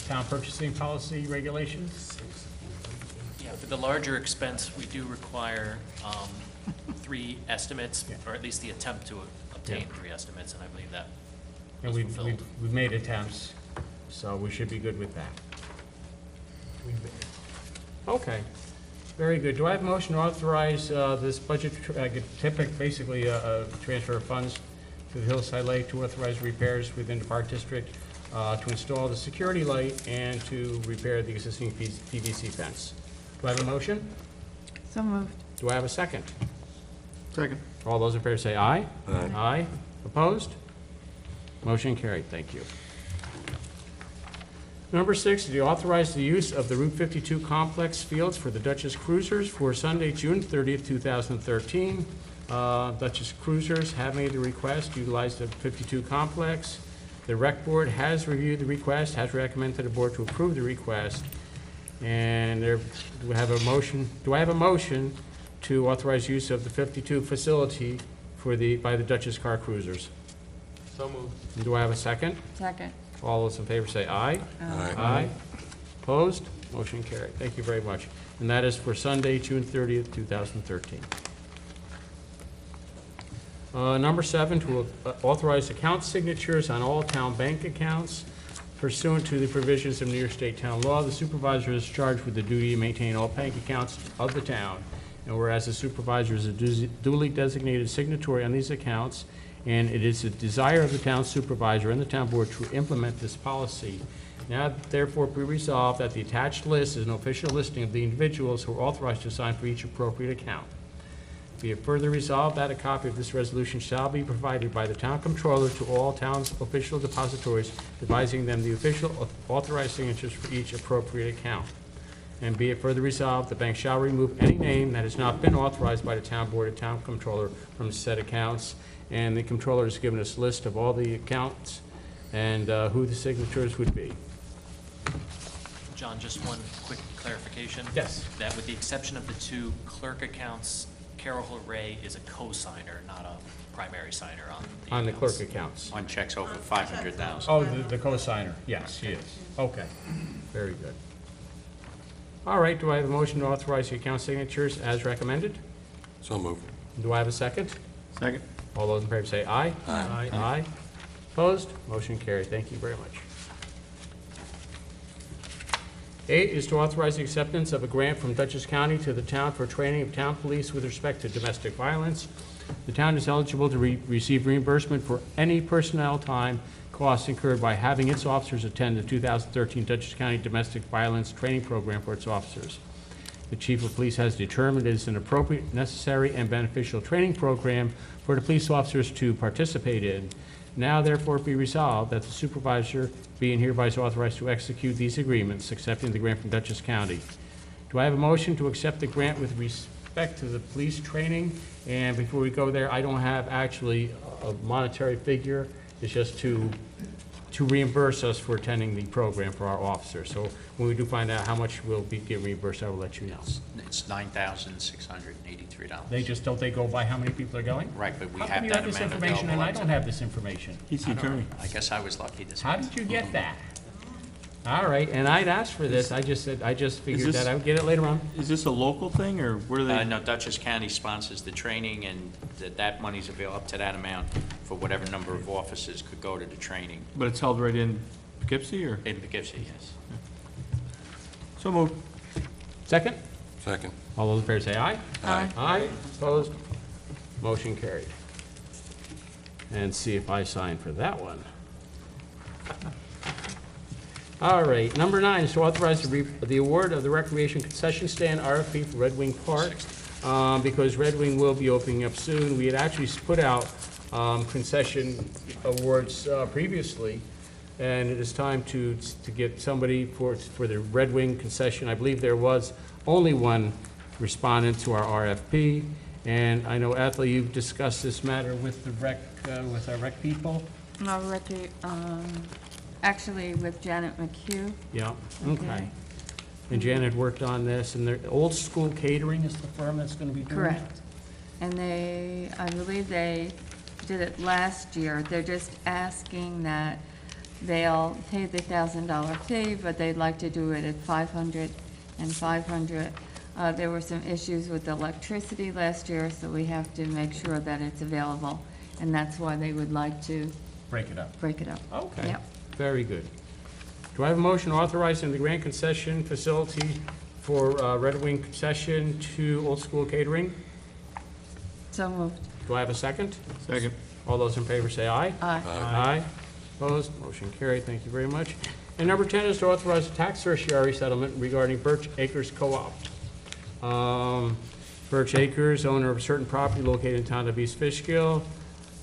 town purchasing policy regulations? Yeah, for the larger expense, we do require 3 estimates, or at least the attempt to obtain 3 estimates, and I believe that And was fulfilled. we've made attempts, so we should be good with that. Okay, very good. Do I have a motion to authorize this budget, basically transfer of funds to the Hillside Lake to authorize repairs within the Park District, to install the security light and to repair the existing PVC fence? Do I have a motion? So moved. Do I have a second? Second. All those in favor say aye. Aye. Aye. Opposed? Motion carried. Thank you. Number 6, to authorize the use of the Route 52 complex fields for the Duchess Cruisers for Sunday, June 30th, 2013. Duchess Cruisers have made the request to utilize the 52 complex. The Rec Board has reviewed the request, has recommended to the Board to approve the request. And do I have a motion to authorize use of the 52 facility by the Duchess Car Cruisers? So moved. And do I have a second? Second. All those in favor say aye. Aye. Aye. Opposed? Motion carried. Thank you very much. And that is for Sunday, June 30th, 2013. Number 7, to authorize account signatures on all town bank accounts pursuant to the provisions of New York State town law. The supervisor is charged with the duty to maintain all bank accounts of the town. And whereas the supervisor is a duly designated signatory on these accounts, and it is the desire of the town supervisor and the town board to implement this policy. Now therefore be resolved that the attached list is an official listing of the individuals who are authorized to sign for each appropriate account. Be it further resolved that a copy of this resolution shall be provided by the town controller to all town's official depositories, advising them the official authorized signatures for each appropriate account. And be it further resolved, the bank shall remove any name that has not been authorized by the town board or town controller from said accounts. And the controller has given us a list of all the accounts and who the signatures would be. John, just one quick clarification. Yes. That with the exception of the 2 clerk accounts, Carol Ray is a co-signer, not a primary signer on the clerk accounts. accounts. On checks over 500,000. Oh, the co-signer, yes, she is. Okay, very good. All right, do I have a motion to authorize the account signatures as recommended? So moved. Do I have a second? Second. All those in favor say aye. Aye. Aye. Opposed? Motion carried. Thank you very much. 8 is to authorize the acceptance of a grant from Dutchess County to the town for training of town police with respect to domestic violence. The town is eligible to receive reimbursement for any personnel time costs incurred by having its officers attend the 2013 Dutchess County Domestic Violence Training Program for its officers. The Chief of Police has determined it is an appropriate, necessary, and beneficial training program for the police officers to participate in. Now therefore be resolved that the supervisor being hereby is authorized to execute these agreements, accepting the grant from Dutchess County. Do I have a motion to accept the grant with respect to the police training? And before we go there, I don't have actually a monetary figure. It's just to reimburse us for attending the program for our officers. So when we do find out how much we'll get reimbursed, I will let you know. It's $9,683. They go by how many people are going? Right, but we How come have you that have this amount information and I available. don't have this information? He's the attorney. I guess I was lucky this How month. did you get that? All right, and I'd asked for this, I just figured this- that I would get it later on. Is this a local thing, or where do they? No, Dutchess County sponsors the training, and that money's available up to that amount for whatever number of officers could go to the training But it's held right in Poughkeepsie, or? in Poughkeepsie, yes. So moved. Second? Second. All those in favor say aye. Aye. Aye, opposed, motion carried. And see if I sign for that one. All right, number 9 is to authorize the award of the recreation concession stand RFP for Red Wing Park. Because Red Wing will be opening up soon. We had actually put out concession awards previously, and it is time to get somebody for the Red Wing concession. I believe there was only one respondent to our RFP, and I know, Ethel, you've discussed this matter with the with our rec people. Actually, with Janet McHugh. Yeah, Okay. okay. And Janet worked on this, and their Old School Catering is the firm that's going to be doing it? Correct. And I believe they did it last year. They're just asking that they'll pay the $1,000 fee, but they'd like to do it at $500 and $500. There were some issues with electricity last year, so we have to make sure that it's available. And that's why they would like to Break it up. break it up. Okay. Yep. Very good. Do I have a motion authorizing the grant concession facility for Red Wing concession to Old School Catering? So moved. Do I have a second? Second. All those in favor say aye. Aye. Aye. Opposed? Motion carried. Thank you very much. And number 10 is to authorize a tax certiorari settlement regarding Birch Acres Co-op. Birch Acres, owner of certain property located in town of East Fishkill.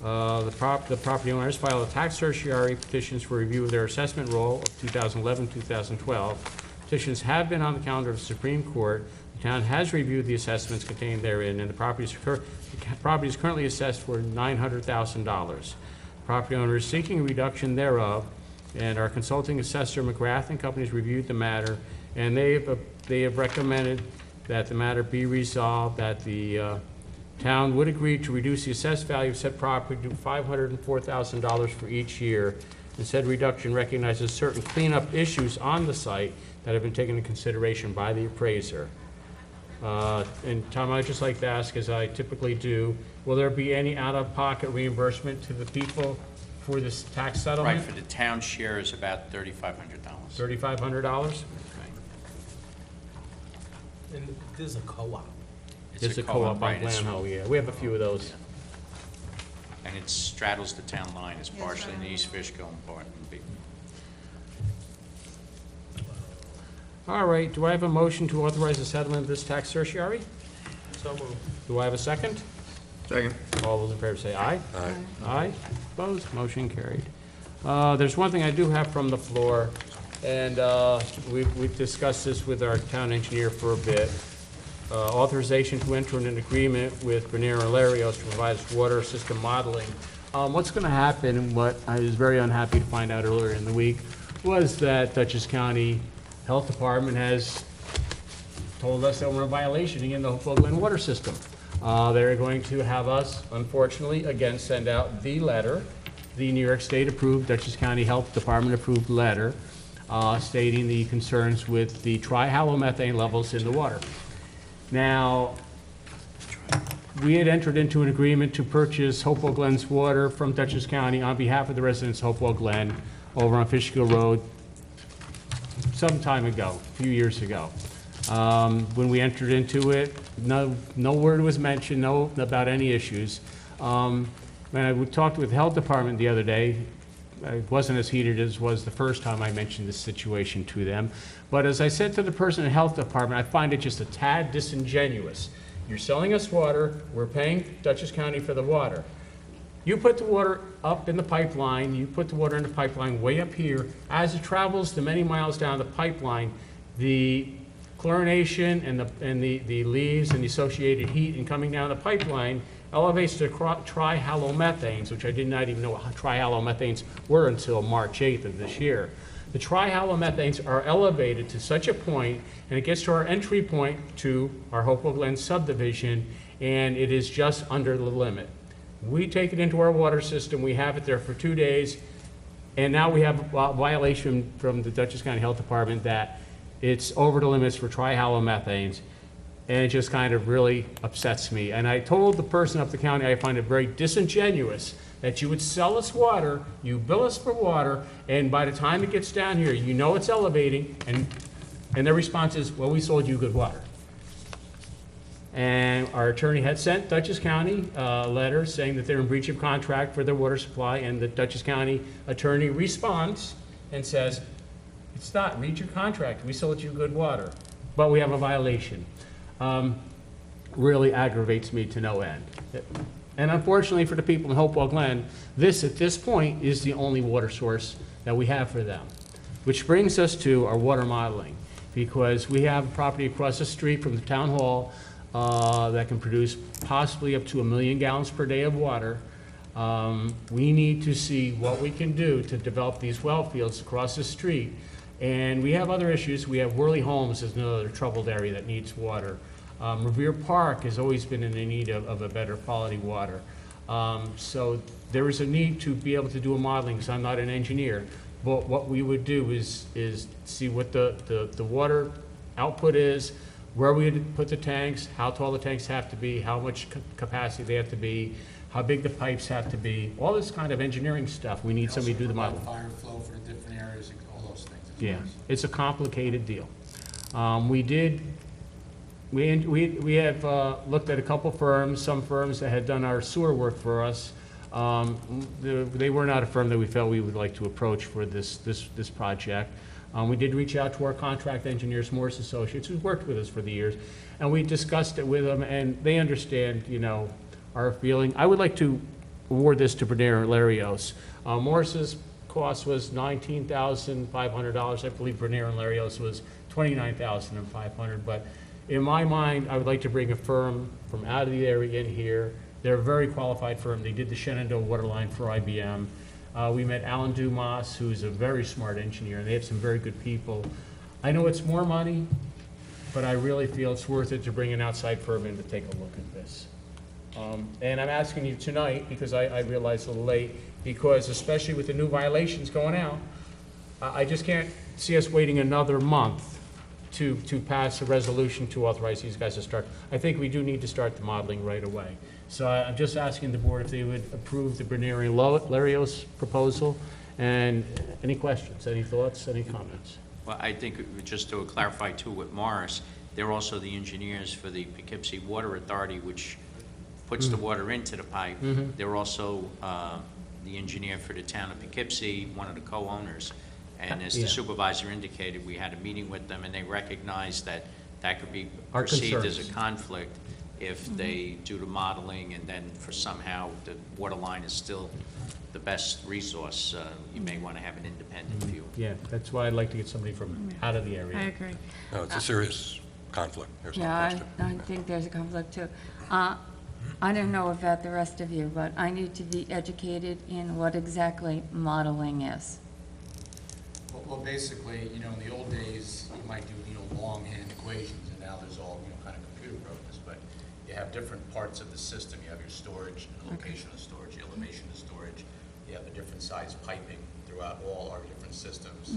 The property owners filed a tax certiorari petitions for review of their assessment roll of 2011-2012. Petitions have been on the calendar of the Supreme Court. The town has reviewed the assessments contained therein, and the property is currently assessed for $900,000. Property owner is seeking a reduction thereof, and our consulting assessor, McGrath and Companies, reviewed the matter, and they have recommended that the matter be resolved, that the town would agree to reduce the assessed value of said property to $504,000 for each year, and said reduction recognizes certain cleanup issues on the site that have been taken into consideration by the appraiser. And Tom, I'd just like to ask, as I typically do, will there be any out-of-pocket reimbursement to the people for this tax settlement? Right, for the town share is about $3,500. $3,500? And this is a co-op. It's a co-op on right, it's- Glenn, yeah. We have a few of those. And it straddles the town line, it's Yes, partially in right. East Fishkill and part in Big. All right, do I have a motion to authorize the settlement of this tax certiorari? So moved. Do I have a second? Second. All those in favor say aye. Aye. Aye. Opposed? Motion carried. There's one thing I do have from the floor, and we've discussed this with our town engineer for a bit. Authorization to enter an agreement with Bernier and Larios to provide us water system modeling. What's going to happen, and what I was very unhappy to find out earlier in the week, was that Dutchess County Health Department has told us that we're in violation in the Hopewell Glen water system. They're going to have us, unfortunately, again, send out the letter, the New York State approved, Dutchess County Health Department approved letter, stating the concerns with the trihalomethane levels in the water. Now, we had entered into an agreement to purchase Hopewell Glen's water from Dutchess County on behalf of the residents of Hopewell Glen over on Fishkill Road some time ago, a few years ago. When we entered into it, no word was mentioned, about any issues. When I talked with the health department the other day, it wasn't as heated as was the first time I mentioned this situation to them. But as I said to the person in the health department, I find it just a tad disingenuous. You're selling us water, we're paying Dutchess County for the water. You put the water up in the pipeline, you put the water in the pipeline way up here. As it travels the many miles down the pipeline, the chlorination and the leaves and the associated heat and coming down the pipeline elevates to trihalomethanes, which I did not even know what trihalomethanes were until March 8th of this year. The trihalomethanes are elevated to such a point, and it gets to our entry point to our Hopewell Glen subdivision, and it is just under the limit. We take it into our water system, we have it there for 2 days, and now we have a violation from the Dutchess County Health Department that it's over the limits for trihalomethanes, and it just kind of really upsets me. And I told the person up the county I find it very disingenuous that you would sell us water, you bill us for water, and by the time it gets down here, you know it's elevating, and their response is, well, we sold you good water. And our attorney had sent Dutchess County a letter saying that they're in breach of contract for their water supply, and the Dutchess County attorney responds and says, it's not, read your contract, we sold you good water, but we have a violation. Really aggravates me to no end. And unfortunately for the people in Hopewell Glen, this at this point is the only water source that we have for them. Which brings us to our water modeling, because we have a property across the street from the town hall that can produce possibly up to 1 million gallons per day of water. We need to see what we can do to develop these well fields across the street. And we have other issues. We have Worley Homes is another troubled area that needs water. Revere Park has always been in need of a better quality water. So there is a need to be able to do a modeling, because I'm not an engineer. But what we would do is see what the water output is, where we would put the tanks, how tall the tanks have to be, how much capacity they have to be, how big the pipes have to be, all this kind of engineering stuff. We need somebody to do the modeling. Fire flow for the different areas, all those things. Yeah, it's a complicated deal. We have looked at a couple firms, some firms that had done our sewer work for us. They were not a firm that we felt we would like to approach for this project. We did reach out to our contract engineers, Morris Associates, who's worked with us for the years, and we discussed it with them, and they understand, our feeling. I would like to award this to Bernier and Larios. Morris's cost was $19,500. I believe Bernier and Larios was $29,500. But in my mind, I would like to bring a firm from out of the area in here. They're a very qualified firm. They did the Shenandoah water line for IBM. We met Alan Dumas, who's a very smart engineer, and they have some very good people. I know it's more money, but I really feel it's worth it to bring an outside firm in to take a look at this. And I'm asking you tonight, because I realize a little late, because especially with the new violations going out, I just can't see us waiting another month to pass a resolution to authorize these guys to start. I think we do need to start the modeling right away. So I'm just asking the board if they would approve the Bernier and Larios proposal. And any questions, any thoughts, any comments? Well, I think, just to clarify too with Morris, they're also the engineers for the Poughkeepsie Water Authority, which puts the water into the pipe. They're also the engineer for the town of Poughkeepsie, one of the co-owners. And as the supervisor indicated, we had a meeting with them, and they recognized that that could be perceived as a conflict if they do the modeling, and then for somehow the water line is still the best resource, you may want to have an independent view. Yeah, that's why I'd like to get somebody from out of the area. I agree. No, it's a serious conflict. There's no Yeah, question. I think there's a conflict too. I don't know about the rest of you, but I need to be educated in what exactly modeling is. Well, basically, in the old days, you might do, longhand equations, and now there's all, kind of computer programs, but you have different parts of the system. You have your storage, location of storage, elevation of storage. You have the different size piping throughout all our different systems.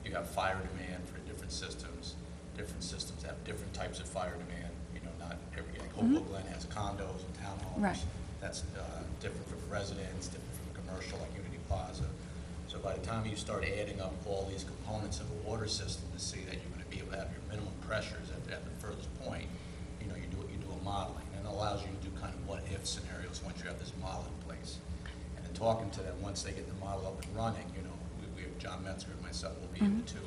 You have fire demand for different systems. Different systems have different types of fire demand. not every, like Hopewell Glen has condos and townhomes. Right. That's different from residents, different from commercial, like Unity Plaza. So by the time you start adding up all these components of a water system to see that you're gonna be able to have your minimum pressures at the furthest point, you know, you do a modeling, and it allows you to do kind of what-if scenarios once you have this model in place. And then talking to them, once they get the model up and running, you know, we have John Metzger and myself will be able to,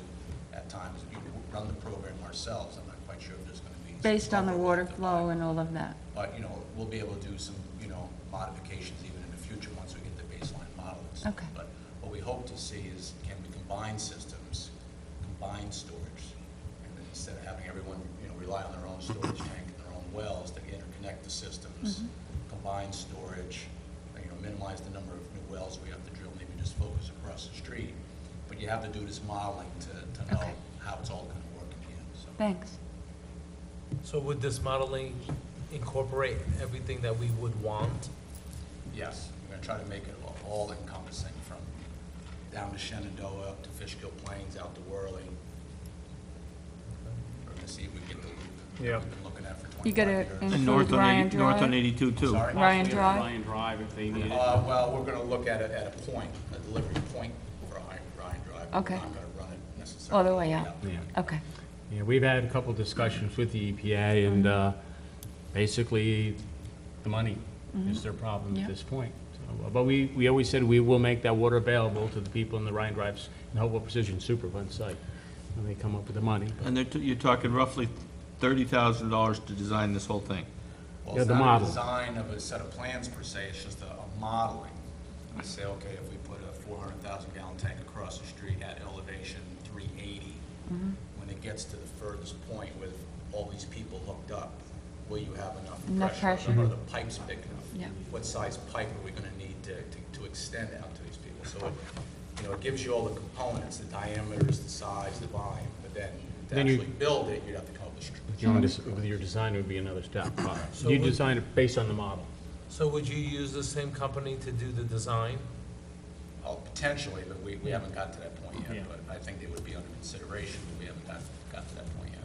at times, run the program ourselves. I'm not quite sure if there's gonna be. Based on the water flow and all of that. But, you know, we'll be able to do some, you know, modifications even in the future once we get the baseline model and stuff. Okay. But what we hope to see is, can we combine systems, combine storage, and then instead of having everyone, you know, rely on their own storage tank and their own wells to interconnect the systems, combine storage, you know, minimize the number of new wells we have to drill, maybe just focus across the street. But you have to do this modeling to know Okay. how it's all gonna work in the end, so. Thanks. So would this modeling incorporate everything that we would want? Yes, we're gonna try to make it all encompassing, from down to Shenandoah, up to Fishkill Plains, out to Worley. We're gonna see if we can get the loop that Yeah. we've been looking at for You 25 gotta years. And include north on Ryan 80, north on Drive? 82 too. Sorry? Ryan Drive? Ryan Drive if they need it. Well, we're gonna look at it at a point, a delivery point for Ryan Drive. Okay. We're not gonna run it necessarily. All the way out? Yeah. Okay. Yeah, we've had a couple discussions with the EPA, and basically, the money is their problem Yeah. at this point. So, but we always said we will make that water available to the people in the Rhine Drives and Hopewell Precision Superfund site when they come up with the money. And you're talking roughly $30,000 to design this whole thing. Well, Yeah, it's the not model. a design of a set of plans per se, it's just a modeling. We say, okay, if we put a 400,000 gallon tank across the street at elevation 380, when it gets to the furthest point with all these people hooked up, will you have Enough enough pressure. pressure? Are the pipes big enough? Yeah. What size pipe are we gonna need to extend out to these people? So, it gives you all the components, the diameters, the size, the volume, but then to Then you- actually build it, you'd have to come up with With your design would be another step. So You would- design it based on the model. So would you use the same company to do the design? Potentially, but we haven't got to that point Yeah. yet, but I think they would be under consideration, but we haven't got to that point yet.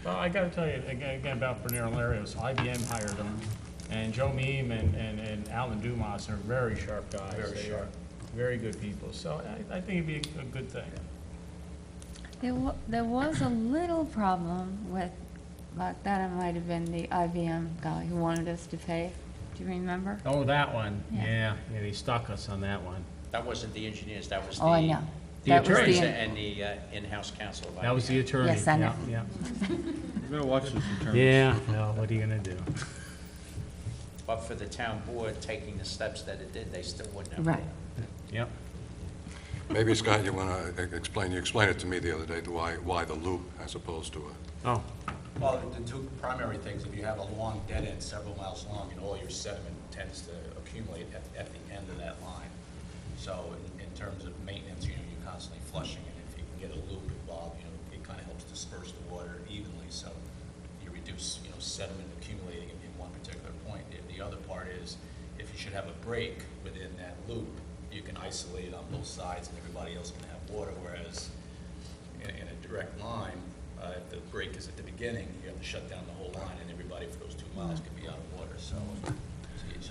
Well, I gotta tell you, again about Bernier and Larios, IBM hired them, and Joe Meem and Alan Dumas are very sharp guys. Very They sharp. are Very good people, so I think it'd be a good thing. There was a little problem with, like, that it might have been the IBM guy who wanted us to pay. Do you remember? Oh, that one, Yeah. yeah, they stuck us on that one. That wasn't the engineers, that was the. Oh, I know. The That was attorneys the- And the in-house counsel of That was the IBM. attorney. Yes, I know. Yeah, You're gonna watch this in terms. yeah, well, what are you gonna do? But for the town board taking the steps that it did, they still wouldn't have. Right. Yep. Maybe, Scott, you want to explain, you explained it to me the other day, why the loop as opposed to a, Oh, Well, the two primary things, if you have a long dead end, several miles long, all your sediment tends to accumulate at the end of that line. So in terms of maintenance, you're constantly flushing, and if you can get a loop involved, it kind of helps disperse the water evenly, so you reduce, sediment accumulating in one particular point. The other part is, if you should have a break within that loop, you can isolate it on both sides and everybody else can have water, whereas in a direct line, if the break is at the beginning, you have to shut down the whole line and everybody for those 2 miles could be out of water, so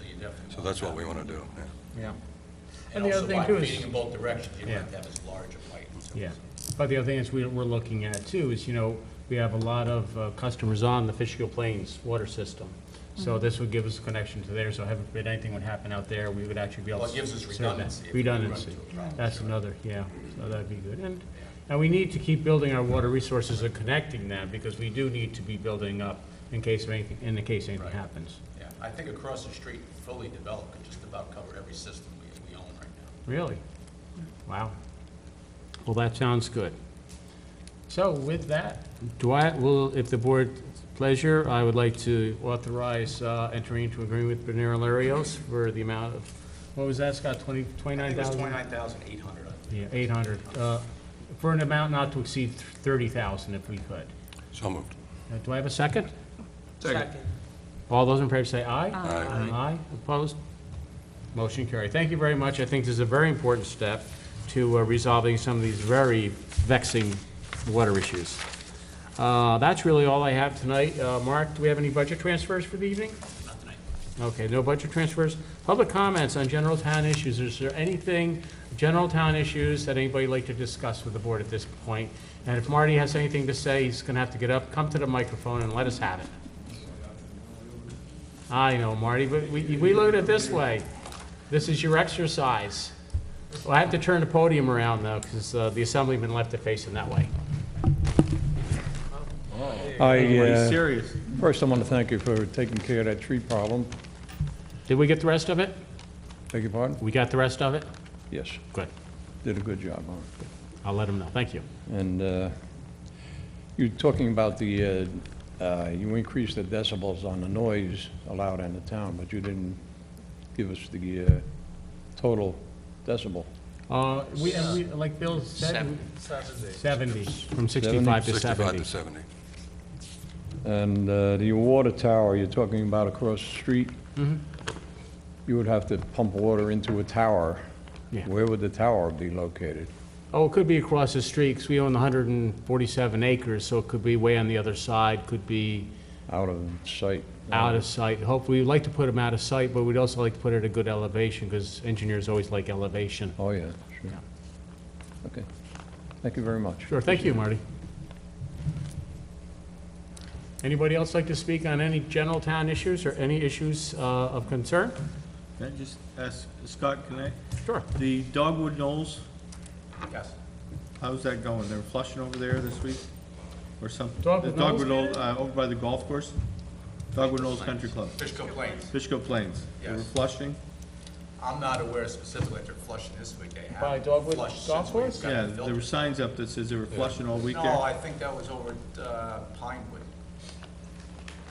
you definitely. so that's what we want to do, yeah. yeah. And And the also other thing by too is- feeding in both directions, you don't Yeah. have to have as large a pipe. so- Yeah, but the other thing is we're looking at too is, we have a lot of customers on the Fishkill Plains water system. So this would give us a connection to there, so heaven forbid anything would happen out there, we would actually be able to. Well, it gives us serve that. redundancy if we do run Redundancy, into a problem, that's sure. another, yeah, so that'd be good. And we need to keep building our water resources and connecting them, because we do need to be building up in case anything Right. happens. Yeah, I think across the street, fully developed, could just about cover every system we own right now. Really? Wow. Well, that sounds good. So with that, if the board's pleasure, I would like to authorize entering into agreement with Bernier and Larios for the amount of, what was that, Scott, I think it was 29,000? 29,800. Yeah, 800, for an amount not to exceed 30,000 if we could. So moved. Do I have a second? Second. All those in favor say aye. Aye. Aye, opposed? Motion carried. Thank you very much. I think this is a very important step to resolving some of these very vexing water issues. That's really all I have tonight. Mark, do we have any budget transfers for the evening? Not tonight. Okay, no budget transfers. Public comments on general town issues. Is there anything, general town issues, that anybody would like to discuss with the board at this point? And if Marty has anything to say, he's going to have to get up, come to the microphone, and let us have it. I know, Marty, but we look at it this way. This is your exercise. Well, I have to turn the podium around, though, because the assemblyman left it facing that way. He's serious. First, I want to thank you for taking care of that tree problem. Did we get the rest of it? Beg your pardon? We got the rest of it? Yes, Good. did a good job on it. I'll let him know. Thank you. And you're talking about the, you increased the decibels on the noise allowed in the town, but you didn't give us the total decibel. Like Bill said, 70, from 65 to 65 70. to 70. And the water tower, you're talking about across the street? You would have to pump water into a tower. Yeah. Where would the tower be located? Oh, it could be across the street, because we own 147 acres, so it could be way on the other side, could be Out of sight? out of sight. Hopefully, we'd like to put them out of sight, but we'd also like to put it at a good elevation, because engineers always like elevation. Oh, yeah, sure. Okay. Thank you very much. Sure, thank you, Marty. Anybody else like to speak on any general town issues or any issues of concern? Can I just ask, Scott, can I? Sure. The Dogwood Knolls, Yes. how's that going? They were flushing over there this week? Or something? Dogwood Knolls? Over by the golf course? Dogwood Knolls Country Club. Fishkill Plains. Fishkill Plains. They were Yes. flushing? I'm not aware specifically that they're flushing this week. They By haven't Dogwood flushed Golf since we've Course? got Yeah, the there filter. were signs up that says they were flushing all week No, there. I think that was over at Pinewood.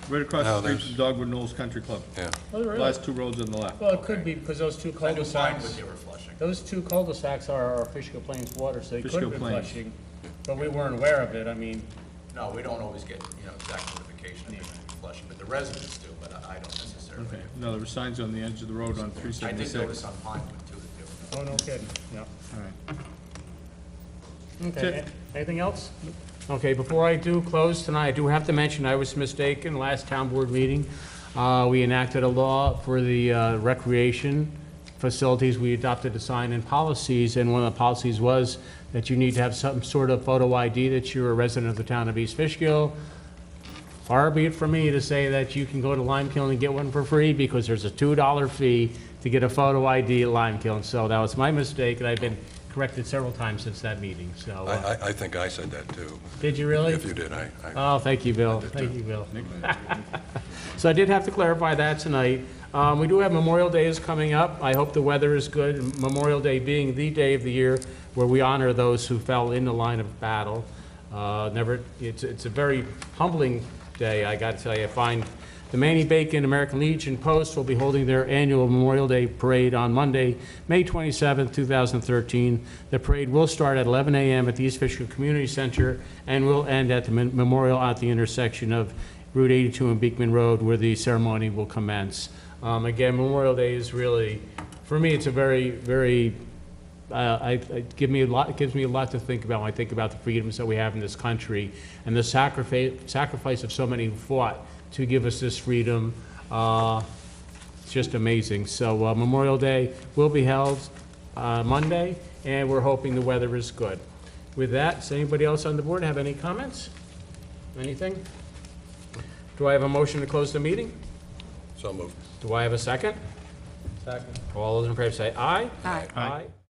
Right across No, the street there's- from Dogwood Knolls Country Club. Yeah. Oh, really? Last two roads on the left. Well, it could be, because those two I knew cul-de-sacs, Pinewood they were flushing. those two cul-de-sacs are Fishkill Plains water, so they could have Fishkill been Plains. flushing, but we weren't aware of it. I mean, No, we don't always get, exact notification of it flushing, but the residents do, but I don't necessarily. Okay, no, there were signs on the edge of the road on I did 376. notice on Pinewood too, that they were. oh, no kidding, yeah. All right. Okay, That's anything else? Okay, before I do close tonight, I do have to mention, I was mistaken, last town board meeting, we enacted a law for the recreation facilities. We adopted the sign and policies, and one of the policies was that you need to have some sort of photo ID that you're a resident of the town of East Fishkill. Far be it from me to say that you can go to Limekiln and get one for free, because there's a $2 fee to get a photo ID at Limekiln. So that was my mistake, and I've been corrected several times since that meeting, so. I think I said that, too. Did you really? If you did, I Oh, thank you, Bill. Thank you, Bill. So I did have to clarify that tonight. We do have Memorial Day is coming up. I hope the weather is good. Memorial Day being the day of the year where we honor those who fell in the line of battle. It's a very humbling day, I got to tell you. I find the Manny Bacon American Legion Post will be holding their annual Memorial Day Parade on Monday, May 27th, 2013. The parade will start at 11 a.m. at the East Fishkill Community Center and will end at the memorial at the intersection of Route 82 and Beekman Road, where the ceremony will commence. Again, Memorial Day is really, for me, it's a very, very, it gives me a lot to think about when I think about the freedoms that we have in this country and the sacrifice of so many who fought to give us this freedom. It's just amazing. So Memorial Day will be held Monday, and we're hoping the weather is good. With that, does anybody else on the board have any comments? Anything? Do I have a motion to close the meeting? So moved. Do I have a second? Second. All those in favor say aye. Aye. Aye.